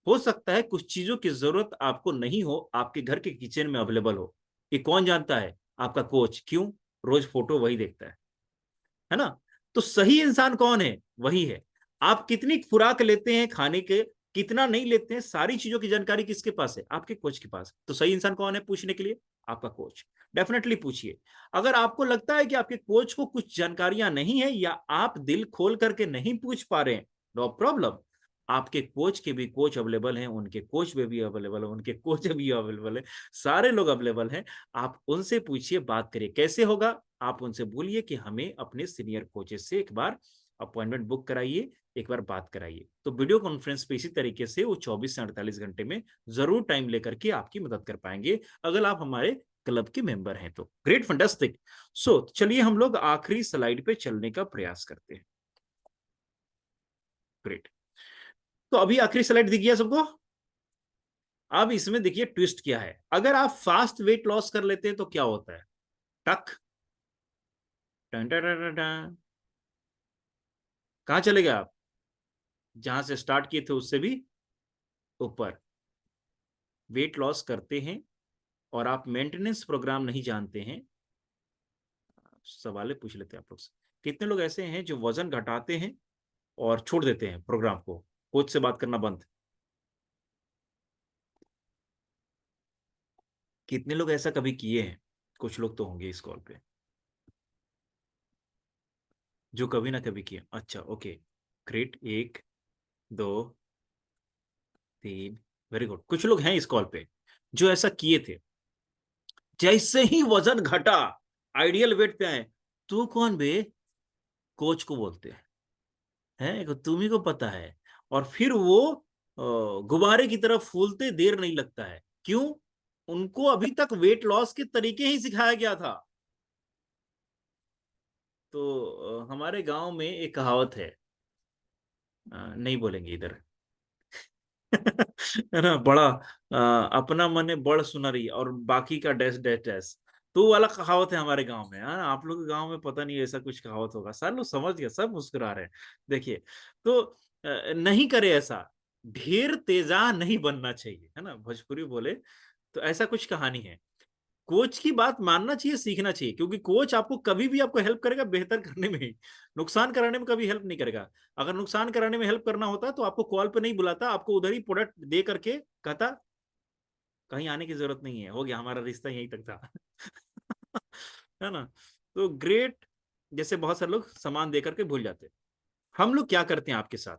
हो सकता है कुछ चीजों की जरूरत आपको नहीं हो, आपके घर के किचन में अवेलेबल हो। ये कौन जानता है? आपका कोच। क्यों? रोज फोटो वही देखता है ना? तो सही इंसान कौन है? वही है। आप कितनी खुराक लेते हैं खाने के, कितना नहीं लेते हैं, सारी चीजों की जानकारी किसके पास है? आपके कोच के पास। तो सही इंसान कौन है पूछने के लिए? आपका कोच। डेफिनेटली पूछिए। अगर आपको लगता है कि आपके कोच को कुछ जानकारियां नहीं है या आप दिल खोल करके नहीं पूछ पा रहे हैं, नो प्रॉब्लम। आपके कोच के भी कोच अवेलेबल हैं, उनके कोच में भी अवेलेबल है, उनके कोच भी अवेलेबल है, सारे लोग अवेलेबल हैं। आप उनसे पूछिए, बात करिए। कैसे होगा? आप उनसे बोलिए कि हमें अपने सीनियर कोचेस से एक बार अपॉइंटमेंट बुक कराइए, एक बार बात कराइए। तो वीडियो कॉन्फ्रेंस पे इसी तरीके से वो 24 से 48 घंटे में जरूर टाइम लेकर के आपकी मदद कर पाएंगे, अगर आप हमारे क्लब के मेंबर हैं तो। Great, fantastic. सो चलिए हम लोग आखिरी स्लाइड पे चलने का प्रयास करते हैं। ग्रेट। तो अभी आखिरी स्लाइड दिख गया सबको? अब इसमें देखिए ट्विस्ट क्या है। अगर आप फास्ट वेट लॉस कर लेते हैं तो क्या होता है? टक, टन टन टन टन। कहां चले गए आप? जहां से स्टार्ट किए थे उससे भी ऊपर। वेट लॉस करते हैं और आप मेंटेनेंस प्रोग्राम नहीं जानते हैं। सवाल पूछ लेते हैं आप लोग से। कितने लोग ऐसे हैं जो वजन घटाते हैं और छोड़ देते हैं प्रोग्राम को, कोच से बात करना बंद? कितने लोग ऐसा कभी किए हैं? कुछ लोग तो होंगे इस कॉल पे जो कभी ना कभी किए। अच्छा, ओके, ग्रेट। एक, दो, तीन, वेरी गुड। कुछ लोग हैं इस कॉल पे जो ऐसा किए थे। जैसे ही वजन घटा, आइडियल वेट पे आए, तू कौन बे? कोच को बोलते हैं, तुम्ही को पता है। और फिर वो गुब्बारे की तरफ फूलते देर नहीं लगता है। क्यों? उनको अभी तक वेट लॉस के तरीके ही सिखाया गया था। तो हमारे गांव में एक कहावत है, नहीं बोलेंगे इधर। है ना, बड़ा अपना मन है बड़ सुनरी और बाकी का डैश डैश डैश। तो वो वाला कहावत है हमारे गांव में। हाँ, आप लोग के गांव में पता नहीं ऐसा कुछ कहावत होगा। सारे लोग समझ गए, सब मुस्कुरा रहे हैं। देखिए, तो नहीं करे ऐसा। ढेर तेजा नहीं बनना चाहिए, है ना, भोजपुरी बोले तो ऐसा कुछ कहानी है। कोच की बात मानना चाहिए, सीखना चाहिए, क्योंकि कोच आपको कभी भी आपको हेल्प करेगा बेहतर करने में ही, नुकसान कराने में कभी हेल्प नहीं करेगा। अगर नुकसान कराने में हेल्प करना होता तो आपको कॉल पे नहीं बुलाता, आपको उधर ही प्रोडक्ट दे करके कहता कहीं आने की जरूरत नहीं है, हो गया, हमारा रिश्ता यहीं तक था। है ना? तो ग्रेट। जैसे बहुत सारे लोग सामान दे करके भूल जाते हैं। हम लोग क्या करते हैं आपके साथ?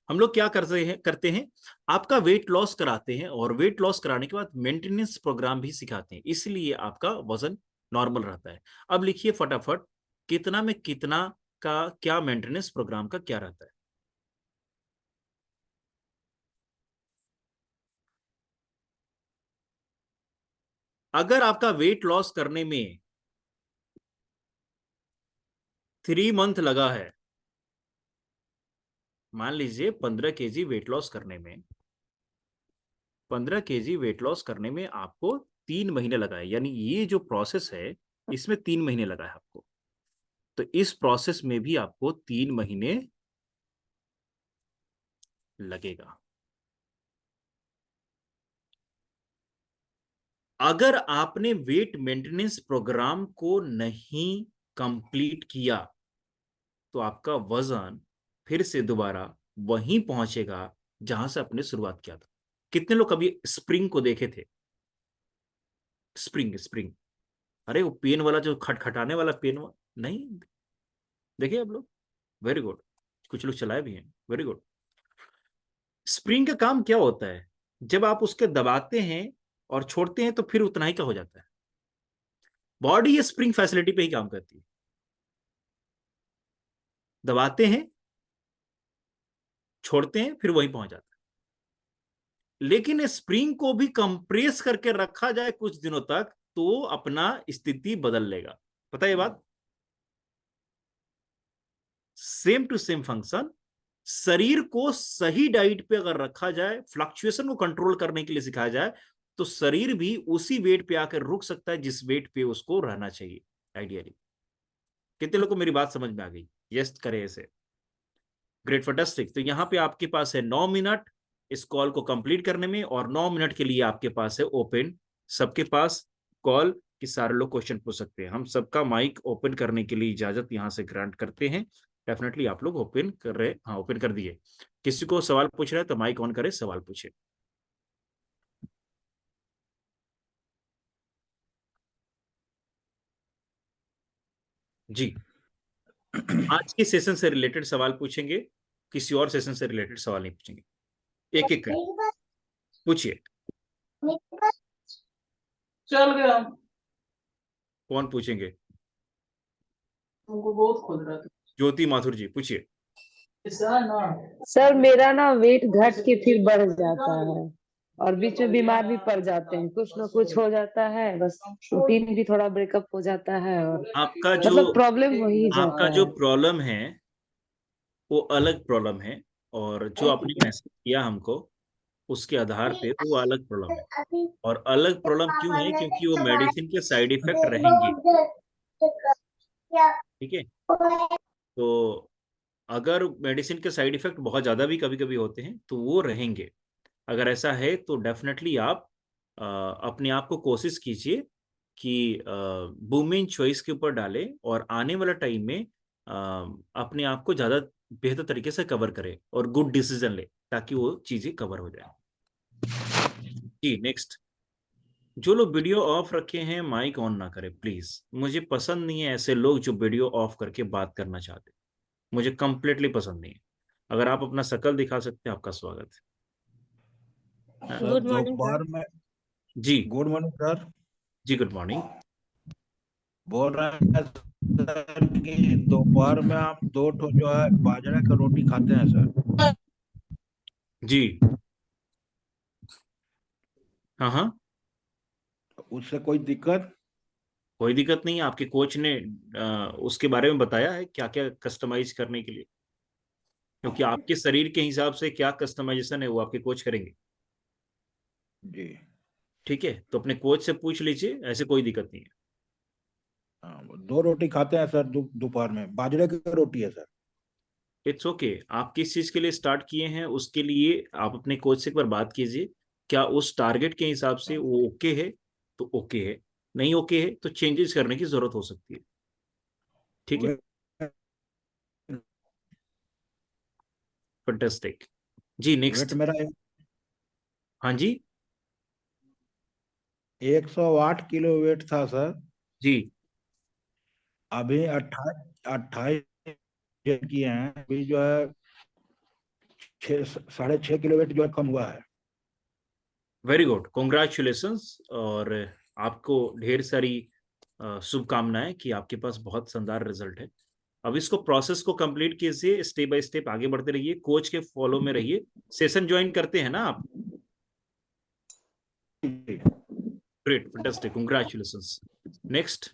हम लोग क्या करते हैं, आपका वेट लॉस कराते हैं और वेट लॉस कराने के बाद मेंटेनेंस प्रोग्राम भी सिखाते हैं, इसलिए आपका वजन नॉर्मल रहता है। अब लिखिए फटाफट, कितना में कितना का क्या मेंटेनेंस प्रोग्राम का क्या रहता है? अगर आपका वेट लॉस करने में 3 मंथ लगा है, मान लीजिए 15 kg वेट लॉस करने में, 15 kg वेट लॉस करने में आपको 3 महीने लगाए, यानी ये जो प्रोसेस है इसमें 3 महीने लगा है आपको। तो इस प्रोसेस में भी आपको 3 महीने लगेगा। अगर आपने वेट मेंटेनेंस प्रोग्राम को नहीं कंप्लीट किया तो आपका वजन फिर से दोबारा वहीं पहुंचेगा जहां से आपने शुरुआत किया था। कितने लोग कभी स्प्रिंग को देखे थे? स्प्रिंग स्प्रिंग, अरे वो पेन वाला जो खटखटाने वाला पेन नहीं देखे आप लोग? वेरी गुड, कुछ लोग चलाए भी हैं, वेरी गुड। स्प्रिंग का काम क्या होता है? जब आप उसके दबाते हैं और छोड़ते हैं तो फिर उतना ही का हो जाता है। बॉडी ये स्प्रिंग फैसिलिटी पे ही काम करती है। दबाते हैं, छोड़ते हैं, फिर वहीं पहुंच जाता है। लेकिन स्प्रिंग को भी कंप्रेस करके रखा जाए कुछ दिनों तक तो अपना स्थिति बदल लेगा। पता है ये बात? Same to same function. शरीर को सही डाइट पे अगर रखा जाए, फ्लक्चुएशन को कंट्रोल करने के लिए सिखाया जाए, तो शरीर भी उसी वेट पे आकर रुक सकता है जिस वेट पे उसको रहना चाहिए आइडियली। कितने लोगों को मेरी बात समझ में आ गई? यस करे ऐसे। Great, fantastic. तो यहां पे आपके पास है 9 मिनट इस कॉल को कंप्लीट करने में, और 9 मिनट के लिए आपके पास है ओपन, सबके पास कॉल कि सारे लोग क्वेश्चन पूछ सकते हैं। हम सबका माइक ओपन करने के लिए इजाजत यहां से ग्रांट करते हैं। डेफिनेटली आप लोग ओपन कर रहे, हाँ ओपन कर दिए। किसी को सवाल पूछ रहा है तो माइक ऑन करे, सवाल पूछे। जी, आज के सेशन से रिलेटेड सवाल पूछेंगे, किसी और सेशन से रिलेटेड सवाल नहीं पूछेंगे। एक एक करके पूछिए। चल गया। कौन पूछेंगे? हमको बहुत खोज रहा था। ज्योति माथुर जी पूछिए। सर मेरा ना वेट घट के फिर बढ़ जाता है और बीच में बीमार भी पड़ जाते हैं, कुछ ना कुछ हो जाता है, बस रूटीन भी थोड़ा ब्रेकअप हो जाता है और आपका जो मतलब प्रॉब्लम हो ही आपका जाता जो है। प्रॉब्लम है वो अलग प्रॉब्लम है, और जो आपने मैसेज किया हमको उसके आधार पे वो अलग प्रॉब्लम है। और अलग प्रॉब्लम क्यों है? क्योंकि वो मेडिसिन के साइड इफेक्ट रहेंगे। ठीक है, तो अगर मेडिसिन के साइड इफेक्ट बहुत ज्यादा भी कभी कभी होते हैं तो वो रहेंगे। अगर ऐसा है तो डेफिनेटली आप अपने आप को कोशिश कीजिए कि वुमेन चॉइस के ऊपर डालें और आने वाला टाइम में अपने आप को ज्यादा बेहतर तरीके से कवर करें और गुड डिसीजन ले ताकि वो चीजें कवर हो जाए। जी नेक्स्ट। जो लोग वीडियो ऑफ रखे हैं माइक ऑन ना करें प्लीज। मुझे पसंद नहीं है ऐसे लोग जो वीडियो ऑफ करके बात करना चाहते, मुझे कंप्लीटली पसंद नहीं है। अगर आप अपना शकल दिखा सकते हैं आपका स्वागत है। गुड मॉर्निंग दोपहर में जी गुड मॉर्निंग सर। जी गुड मॉर्निंग। बोल रहे हैं सर कि दोपहर में आप 2 ठो जो है बाजरे का रोटी खाते हैं सर। जी हाँ हाँ, उससे कोई दिक्कत? कोई दिक्कत नहीं है। आपके कोच ने उसके बारे में बताया है क्या क्या कस्टमाइज करने के लिए, क्योंकि आपके शरीर के हिसाब से क्या कस्टमाइजेशन है वो आपके कोच करेंगे। जी ठीक है, तो अपने कोच से पूछ लीजिए, ऐसे कोई दिक्कत नहीं है। हाँ, 2 रोटी खाते हैं सर दोपहर में, बाजरे की रोटी है सर। इट्स ओके आप किस चीज के लिए स्टार्ट किए हैं उसके लिए आप अपने कोच से एक बार बात कीजिए। क्या उस टारगेट के हिसाब से वो ओके है तो ओके है, नहीं ओके है तो चेंजेस करने की जरूरत हो सकती है। ठीक है, फैंटास्टिक। जी वेट नेक्स्ट। मेरा हाँ जी 108 किलो वेट था सर। जी, अभी 28 किए हैं। अभी जो है 6.5 किलो वेट जो है कम हुआ है। Very good, congratulations. और आपको ढेर सारी शुभकामनाएं कि आपके पास बहुत शानदार रिजल्ट है। अब इसको प्रोसेस को कंप्लीट कीजिए, स्टेप बाय स्टेप आगे बढ़ते रहिए, कोच के फॉलो में रहिए। सेशन ज्वाइन करते हैं ना आप? Great, fantastic, congratulations. Next.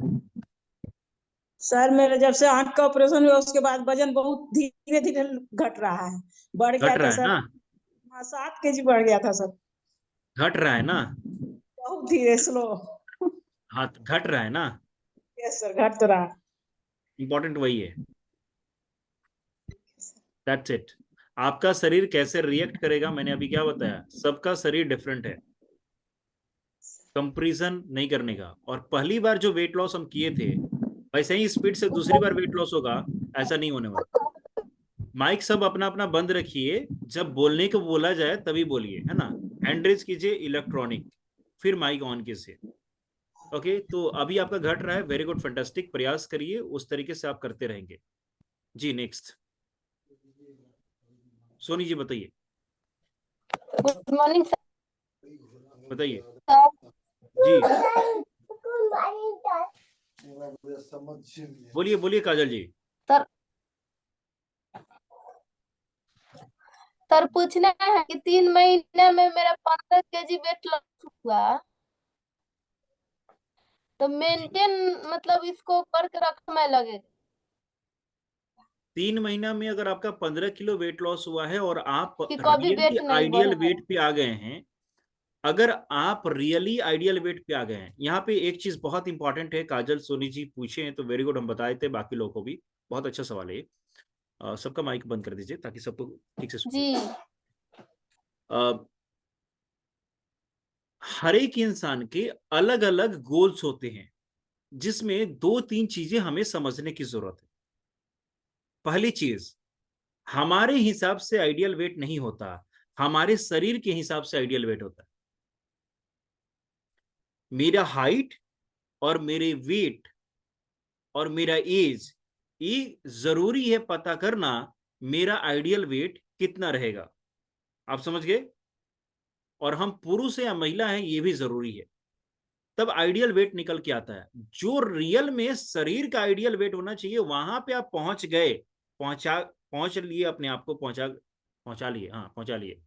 Sir मेरे जब से आंख का ऑपरेशन हुआ उसके बाद वजन बहुत धीरे धीरे घट रहा है। बढ़ गया घट था रहा है सर। ना? हाँ, 7 केजी बढ़ गया था सर। घट रहा है ना? बहुत धीरे, स्लो। हाथ घट रहा है ना, यस सर, घट तो रहा। इंपॉर्टेंट वही है। That's it. आपका शरीर कैसे रिएक्ट करेगा, मैंने अभी क्या बताया, सबका शरीर डिफरेंट है, कंपैरिजन नहीं करने का। और पहली बार जो वेट लॉस हम किए थे वैसे ही स्पीड से दूसरी बार वेट लॉस होगा, ऐसा नहीं होने वाला। माइक सब अपना अपना बंद रखिए, जब बोलने को बोला जाए तभी बोलिए, है ना। हैंड रेज कीजिए इलेक्ट्रॉनिक, फिर माइक ऑन कीजिए। ओके, तो अभी आपका घट रहा है, वेरी गुड, फैंटास्टिक, प्रयास करिए, उस तरीके से आप करते रहेंगे। जी नेक्स्ट, सोनी जी बताइए। गुड मॉर्निंग बताइए सर। जी, बोलिए बोलिए काजल जी। सर सर पूछना है कि 3 महीने में मेरा 15 kg वेट लॉस हुआ, तो मेंटेन मतलब इसको करके रखने में लगेगा। 3 महीना में अगर आपका 15 किलो वेट लॉस हुआ है और आप कि कभी रियली वेट नहीं आइडियल बढ़ा है। वेट पे आ गए हैं, अगर आप रियली आइडियल वेट पे आ गए हैं, यहाँ पे एक चीज बहुत इंपॉर्टेंट है, काजल सोनी जी पूछे हैं तो वेरी गुड, हम बताए थे बाकी लोगों को भी, बहुत अच्छा सवाल है ये। सबका माइक बंद कर दीजिए ताकि सबको ठीक से सुनिए। जी हर एक इंसान के अलग अलग गोल्स होते हैं, जिसमें दो तीन चीजें हमें समझने की जरूरत है। पहली चीज, हमारे हिसाब से आइडियल वेट नहीं होता, हमारे शरीर के हिसाब से आइडियल वेट होता है। मेरा हाइट और मेरे वेट और मेरा एज, ये जरूरी है पता करना मेरा आइडियल वेट कितना रहेगा। आप समझ गए। और हम पुरुष या महिला हैं ये भी जरूरी है, तब आइडियल वेट निकल के आता है। जो रियल में शरीर का आइडियल वेट होना चाहिए वहां पे आप पहुंच गए, पहुंच लिए, अपने आप को पहुंचा लिए, हाँ पहुंचा लिए।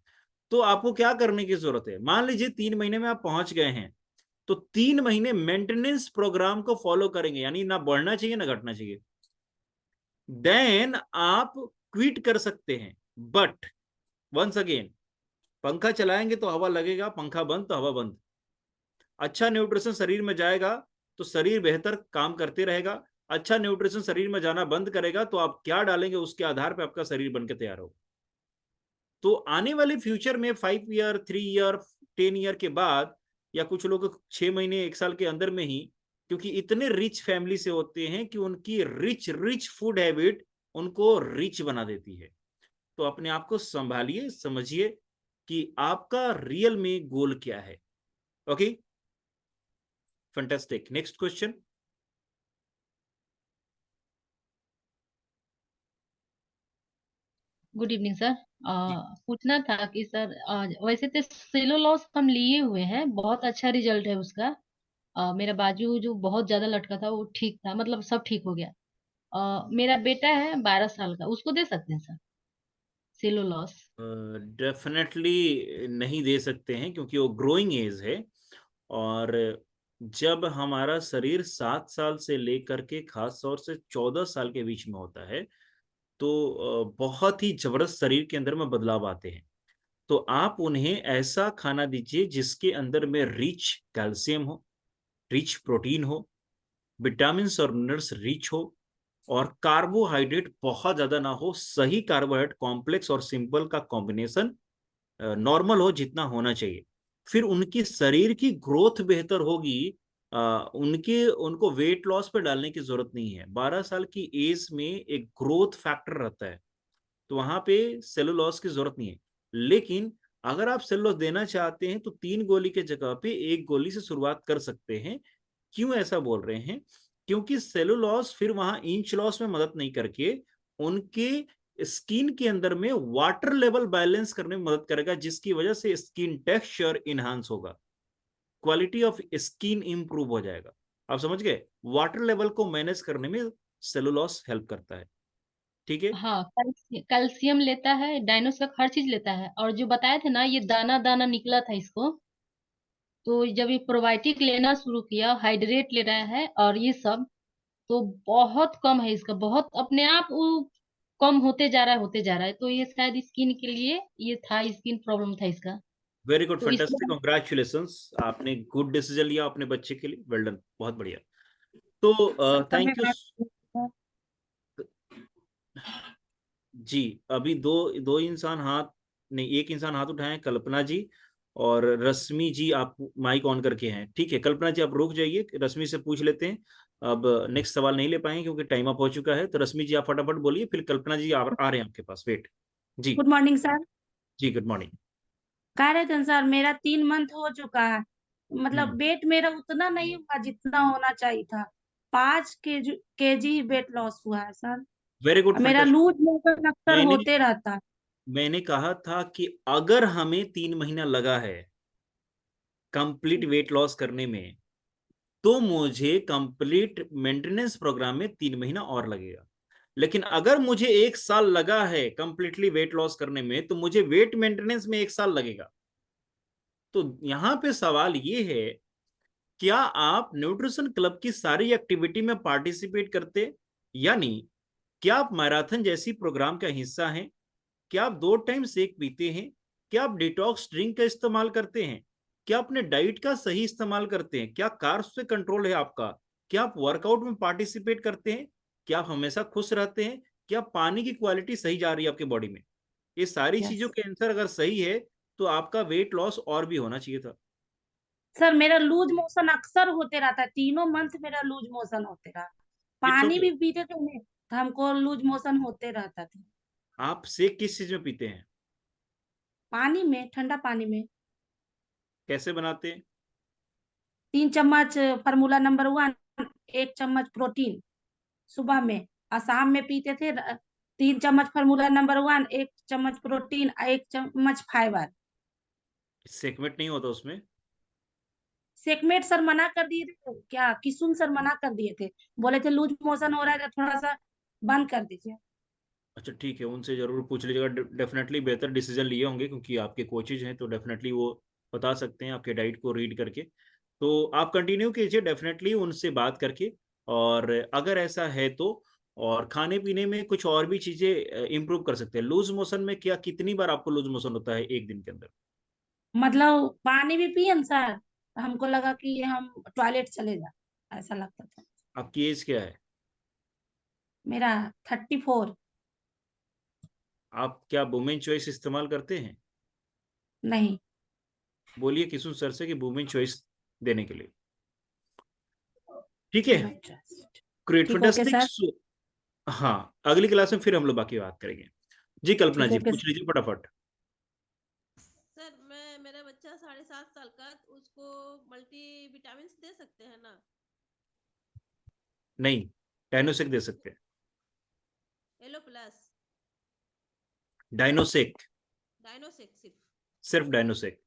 तो आपको क्या करने की जरूरत है, मान लीजिए 3 महीने में आप पहुंच गए हैं, तो 3 महीने मेंटेनेंस प्रोग्राम को फॉलो करेंगे, यानी ना बढ़ना चाहिए ना घटना चाहिए। देन आप क्विट कर सकते हैं। बट वंस अगेन, पंखा चलाएंगे तो हवा लगेगा, पंखा बंद तो हवा बंद। अच्छा न्यूट्रिशन शरीर में जाएगा तो शरीर बेहतर काम करते रहेगा, अच्छा न्यूट्रिशन शरीर में जाना बंद करेगा तो आप क्या डालेंगे उसके आधार पर आपका शरीर बनकर तैयार होगा। तो आने वाले फ्यूचर में 5 ईयर, 3 ईयर, 10 ईयर के बाद, या कुछ लोग 6 महीने, 1 साल के अंदर में ही, क्योंकि इतने रिच फैमिली से होते हैं कि उनकी रिच रिच फूड हैबिट उनको रिच बना देती है। तो अपने आप को संभालिए, समझिए कि आपका रियल में गोल क्या है। Okay, fantastic, next question. Good evening sir. पूछना था कि सर वैसे तो सेलुलोज हम लिए हुए हैं, बहुत अच्छा रिजल्ट है उसका। मेरा बाजू जो बहुत ज्यादा लटका था वो ठीक था, मतलब सब ठीक हो गया। मेरा बेटा है 12 साल का, उसको दे सकते हैं सर सेलुलोज? डेफिनेटली नहीं दे सकते हैं, क्योंकि वो ग्रोइंग एज है। और जब हमारा शरीर 7 साल से लेकर के खास तौर से 14 साल के बीच में होता है, तो बहुत ही जबरदस्त शरीर के अंदर में बदलाव आते हैं। तो आप उन्हें ऐसा खाना दीजिए जिसके अंदर में रिच कैल्शियम हो, रिच प्रोटीन हो, विटामिन और मिनरल्स रिच हो, और कार्बोहाइड्रेट बहुत ज्यादा ना हो, सही कार्बोहाइड्रेट, कॉम्प्लेक्स और सिंपल का कॉम्बिनेशन नॉर्मल हो जितना होना चाहिए। फिर उनकी शरीर की ग्रोथ बेहतर होगी। उनको वेट लॉस पे डालने की जरूरत नहीं है। 12 साल की एज में एक ग्रोथ फैक्टर रहता है, तो वहां पे सेलुलोज की जरूरत नहीं है। लेकिन अगर आप सेलुलोज देना चाहते हैं तो 3 गोली के जगह पे 1 गोली से शुरुआत कर सकते हैं। क्यों ऐसा बोल रहे हैं, क्योंकि सेलुलोज फिर वहां इंच लॉस में मदद नहीं करके उनके स्किन के अंदर में वाटर लेवल बैलेंस करने में मदद करेगा, जिसकी वजह से स्किन टेक्सचर इनहांस होगा, क्वालिटी ऑफ स्किन इंप्रूव हो जाएगा। आप समझ गए, वाटर लेवल को मैनेज करने में सेलुलोज हेल्प करता है। ठीक है। हाँ, कैल्शियम लेता है, डाइनोसर हर चीज लेता है। और जो बताए थे ना, ये दाना दाना निकला था इसको, तो जब ये प्रोबायोटिक लेना शुरू किया, हाइड्रेट ले रहा है और ये सब, तो बहुत कम है इसका, बहुत अपने आप वो कम होते जा रहा है, होते जा रहा है। तो ये शायद स्किन के लिए ये था, स्किन प्रॉब्लम था इसका। वेरी गुड, तो फैंटास्टिक, इसलिए कांग्रेचुलेशंस, आपने गुड डिसीजन लिया अपने बच्चे के लिए, वेल डन, बहुत बढ़िया। तो सब में थैंक यू जी। अभी दो दो इंसान हाथ, नहीं एक इंसान हाथ उठाए हैं, कल्पना जी और रश्मि जी, आप माइक ऑन करके हैं। ठीक है कल्पना जी, आप रुक जाइए, रश्मि से पूछ लेते हैं। अब नेक्स्ट सवाल नहीं ले पाएंगे क्योंकि टाइम अप हो चुका है, तो रश्मि जी आप फटाफट बोलिए, फिर कल्पना जी आ रहे हैं आपके पास, वेट जी। Good morning sir. जी गुड मॉर्निंग। कह रहे थे सर मेरा 3 मंथ हो चुका है, मतलब वेट मेरा उतना नहीं हुआ जितना होना चाहिए था। 5 केजी वेट लॉस हुआ है सर। वेरी गुड, मेरा फैंटास्टिक। लूज मोशन अक्सर मैंने होते रहता है। मैंने कहा था कि अगर हमें 3 महीना लगा है कंप्लीट वेट लॉस करने में, तो मुझे कंप्लीट मेंटेनेंस प्रोग्राम में 3 महीना और लगेगा। लेकिन अगर मुझे 1 साल लगा है कंप्लीटली वेट लॉस करने में, तो मुझे वेट मेंटेनेंस में 1 साल लगेगा। तो यहां पे सवाल ये है, क्या आप न्यूट्रिशन क्लब की सारी एक्टिविटी में पार्टिसिपेट करते, यानी क्या आप मैराथन जैसी प्रोग्राम का हिस्सा हैं, क्या आप 2 टाइम शेक पीते हैं, क्या आप डिटॉक्स ड्रिंक का इस्तेमाल करते हैं, क्या अपने डाइट का सही इस्तेमाल करते हैं, क्या कार्ब्स पे कंट्रोल है आपका, क्या आप वर्कआउट में पार्टिसिपेट करते हैं, क्या आप हमेशा खुश रहते हैं, क्या पानी की क्वालिटी सही जा रही है आपके बॉडी में। ये सारी चीजों यस के आंसर अगर सही है, तो आपका वेट लॉस और भी होना चाहिए था। सर, मेरा लूज मोशन अक्सर होते रहता है, 3 मंथ मेरा लूज मोशन होते रहा। इट्स पानी ओके। भी पीते थे नहीं तो हमको लूज मोशन होते रहता था। आप शेक किस चीज में पीते हैं, पानी में, ठंडा पानी में। कैसे बनाते हैं? 3 चम्मच फार्मूला नंबर 1, 1 चम्मच प्रोटीन सुबह में, और शाम में पीते थे 3 चम्मच फार्मूला नंबर 1, 1 चम्मच प्रोटीन, 1 चम्मच फाइबर। सेकमेट नहीं होता उसमें? सेकमेट सर मना कर दिए थे, क्या किसुन सर मना कर दिए थे, बोले थे लूज मोशन हो रहा है तो थोड़ा सा बंद कर दीजिए। अच्छा ठीक है, उनसे जरूर पूछ लीजिएगा, डेफिनेटली बेहतर डिसीजन लिए होंगे क्योंकि आपके कोचेज हैं, तो डेफिनेटली वो बता सकते हैं आपके डाइट को रीड करके। तो आप कंटिन्यू कीजिए डेफिनेटली उनसे बात करके, और अगर ऐसा है तो, और खाने पीने में कुछ और भी चीजें इंप्रूव कर सकते हैं। लूज मोशन में क्या, कितनी बार आपको लूज मोशन होता है एक दिन के अंदर? मतलब पानी भी पिए न सर, तो हमको लगा कि हम टॉयलेट चले जाए, ऐसा लगता था। आपकी एज क्या है? मेरा 34। आप क्या वुमेन चॉइस इस्तेमाल करते हैं? नहीं। बोलिए किशुन सर से कि वुमेन चॉइस देने के लिए। ठीक है, ठीक, ओके क्रेटफेंटास्टिक। सर। हाँ, अगली क्लास में फिर हम लोग बाकी बात करेंगे। जी कल्पना ठीक, जी ओके पूछ सर। लीजिए फटाफट। सर मेरा बच्चा 7.5 साल का, तो उसको मल्टी विटामिन दे सकते हैं ना? नहीं, डायनोसेक दे सकते हैं। एलो प्लस, डायनोसेक, डायनोसेक सिर्फ? सिर्फ डायनोसेक।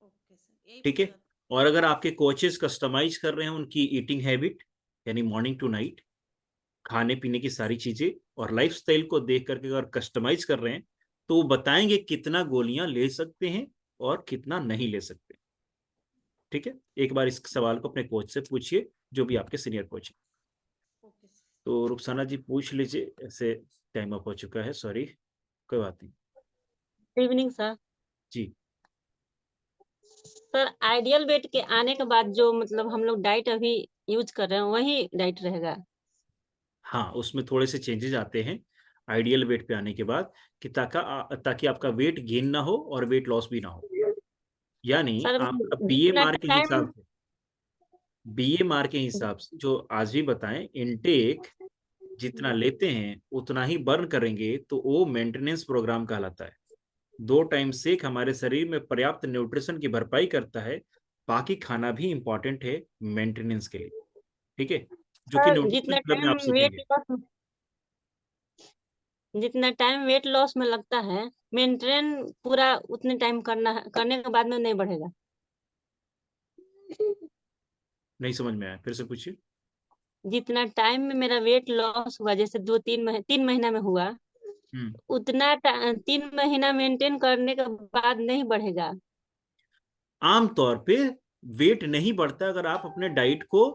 ओके सर, यही ठीक है। पूछना था। और अगर आपके कोचेस कस्टमाइज कर रहे हैं उनकी ईटिंग हैबिट, यानी मॉर्निंग टू नाइट, खाने पीने की सारी चीजें और लाइफस्टाइल को देख करके अगर कस्टमाइज कर रहे हैं, तो वो बताएंगे कितना गोलियां ले सकते हैं और कितना नहीं ले सकते। ठीक है, एक बार इस सवाल को अपने कोच से पूछिए, जो भी आपके सीनियर कोच है। Okay sir. तो रुखसाना जी पूछ लीजिए, ऐसे टाइम अप हो चुका है, सॉरी, कोई बात नहीं। Good evening sir. जी सर आइडियल वेट के आने के बाद जो मतलब हम लोग डाइट अभी यूज कर रहे हैं वही डाइट रहेगा? हाँ, उसमें थोड़े से चेंजेस आते हैं आइडियल वेट पे आने के बाद, कि ताकि आपका वेट गेन ना हो और वेट लॉस भी ना हो। यानी सर आपका जितना बीएमआर के टाइम हिसाब से, बीएमआर के हिसाब से जो आज भी बताएं, इनटेक जितना लेते हैं उतना ही बर्न करेंगे, तो वो मेंटेनेंस प्रोग्राम कहलाता है। 2 टाइम सेक हमारे शरीर में पर्याप्त न्यूट्रिशन की भरपाई करता है, बाकी खाना भी इंपॉर्टेंट है मेंटेनेंस के लिए। ठीक है, जो कि सर न्यूट्रिशन क्लब में आप सीखेंगे। जितना टाइम वेट लॉस में लगता है, मेंटेन पूरा उतने टाइम करने के बाद में नहीं बढ़ेगा? नहीं समझ में आया, फिर से पूछिए। जितना टाइम में मेरा वेट लॉस हुआ, जैसे 3 महीना में हुआ, उतना 3 महीना मेंटेन करने के बाद नहीं बढ़ेगा? आमतौर पे वेट नहीं बढ़ता अगर आप अपने डाइट को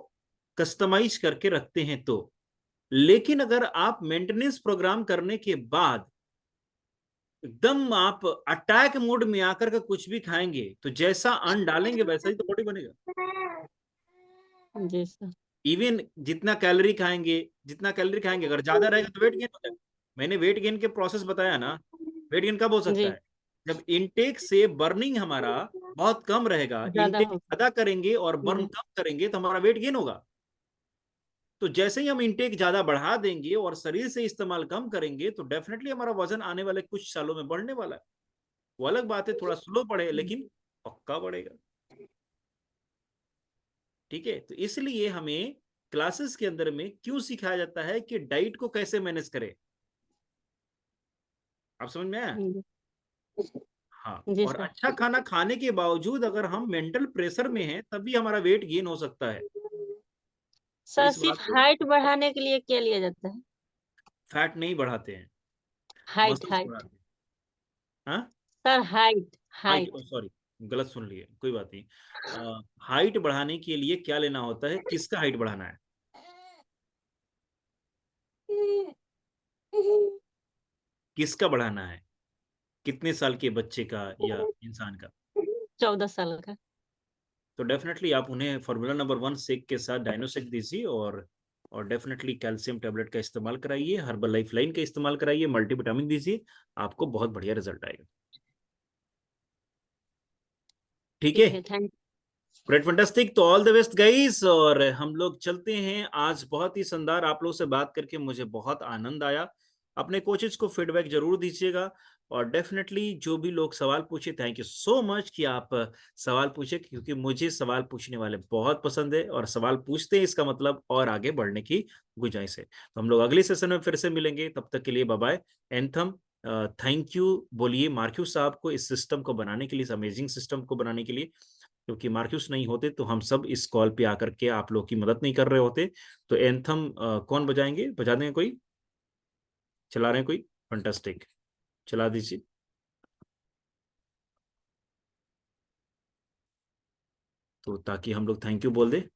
कस्टमाइज करके रखते हैं तो। लेकिन अगर आप मेंटेनेंस प्रोग्राम करने के बाद एकदम आप अटैक मोड में आकर के कुछ भी खाएंगे तो जैसा अन्न डालेंगे वैसा ही तो बॉडी बनेगा। जी सर। इवन जितना कैलोरी खाएंगे अगर ज्यादा रहेगा तो वेट गेन हो जाएगा। मैंने वेट गेन के प्रोसेस बताया ना। वेट गेन कब हो सकता जी है? जब इनटेक से बर्निंग हमारा बहुत कम रहेगा, ज्यादा इनटेक हो। ज्यादा करेंगे और बर्न जी कम करेंगे तो हमारा वेट गेन होगा। तो जैसे ही हम इनटेक ज्यादा बढ़ा देंगे और शरीर से इस्तेमाल कम करेंगे तो डेफिनेटली हमारा वजन आने वाले कुछ सालों में बढ़ने वाला है। वो अलग बात है थोड़ा स्लो बढ़े लेकिन पक्का बढ़ेगा। ठीक है, तो इसलिए हमें क्लासेस के अंदर में क्यों सिखाया जाता है कि डाइट को कैसे मैनेज करें। आप समझ में आया? जी हाँ, जी और सर। अच्छा खाना खाने के बावजूद अगर हम मेंटल प्रेशर में हैं तभी हमारा वेट गेन हो सकता है। तो सर इस सिर्फ बात को, हाइट बढ़ाने के लिए क्या लिया जाता है? फैट नहीं बढ़ाते हैं, हाइट मसल्स हाइट। बढ़ाते हैं। हाँ, sir height height, height. Sorry गलत सुन लिए, कोई बात नहीं। हाइट बढ़ाने के लिए क्या लेना होता है? किसका हाइट बढ़ाना है? किसका बढ़ाना है? कितने साल के बच्चे का या इंसान का? 14 साल का। तो डेफिनेटली आप उन्हें फार्मूला नंबर 1 शेक के साथ डायनोसेक दीजिए और डेफिनेटली कैल्शियम टैबलेट का इस्तेमाल कराइए, हर्बल लाइफ लाइन का इस्तेमाल कराइए, मल्टीविटामिन दीजिए, आपको बहुत बढ़िया रिजल्ट आएगा। ठीक है, ठीक है, थैंक। Great fantastic. तो ऑल द बेस्ट गाइस, और हम लोग चलते हैं। आज बहुत ही शानदार आप लोगों से बात करके मुझे बहुत आनंद आया। अपने कोचेस को फीडबैक जरूर दीजिएगा और डेफिनेटली जो भी लोग सवाल पूछे, थैंक यू सो मच कि आप सवाल पूछे, क्योंकि मुझे सवाल पूछने वाले बहुत पसंद है और सवाल पूछते हैं इसका मतलब और आगे बढ़ने की गुंजाइश है। तो हम लोग अगले सेशन में फिर से मिलेंगे, तब तक के लिए bye bye. Anthem thank you बोलिए मार्क्यूस साहब को इस सिस्टम को बनाने के लिए, इस अमेजिंग सिस्टम को बनाने के लिए, क्योंकि मार्क्यूस नहीं होते तो हम सब इस कॉल पे आकर के आप लोग की मदद नहीं कर रहे होते। तो एंथम कौन बजाएंगे? बजा देंगे कोई? चला रहे हैं कोई? फंटास्टिक, चला दीजिए। तो ताकि हम लोग थैंक यू बोल दे।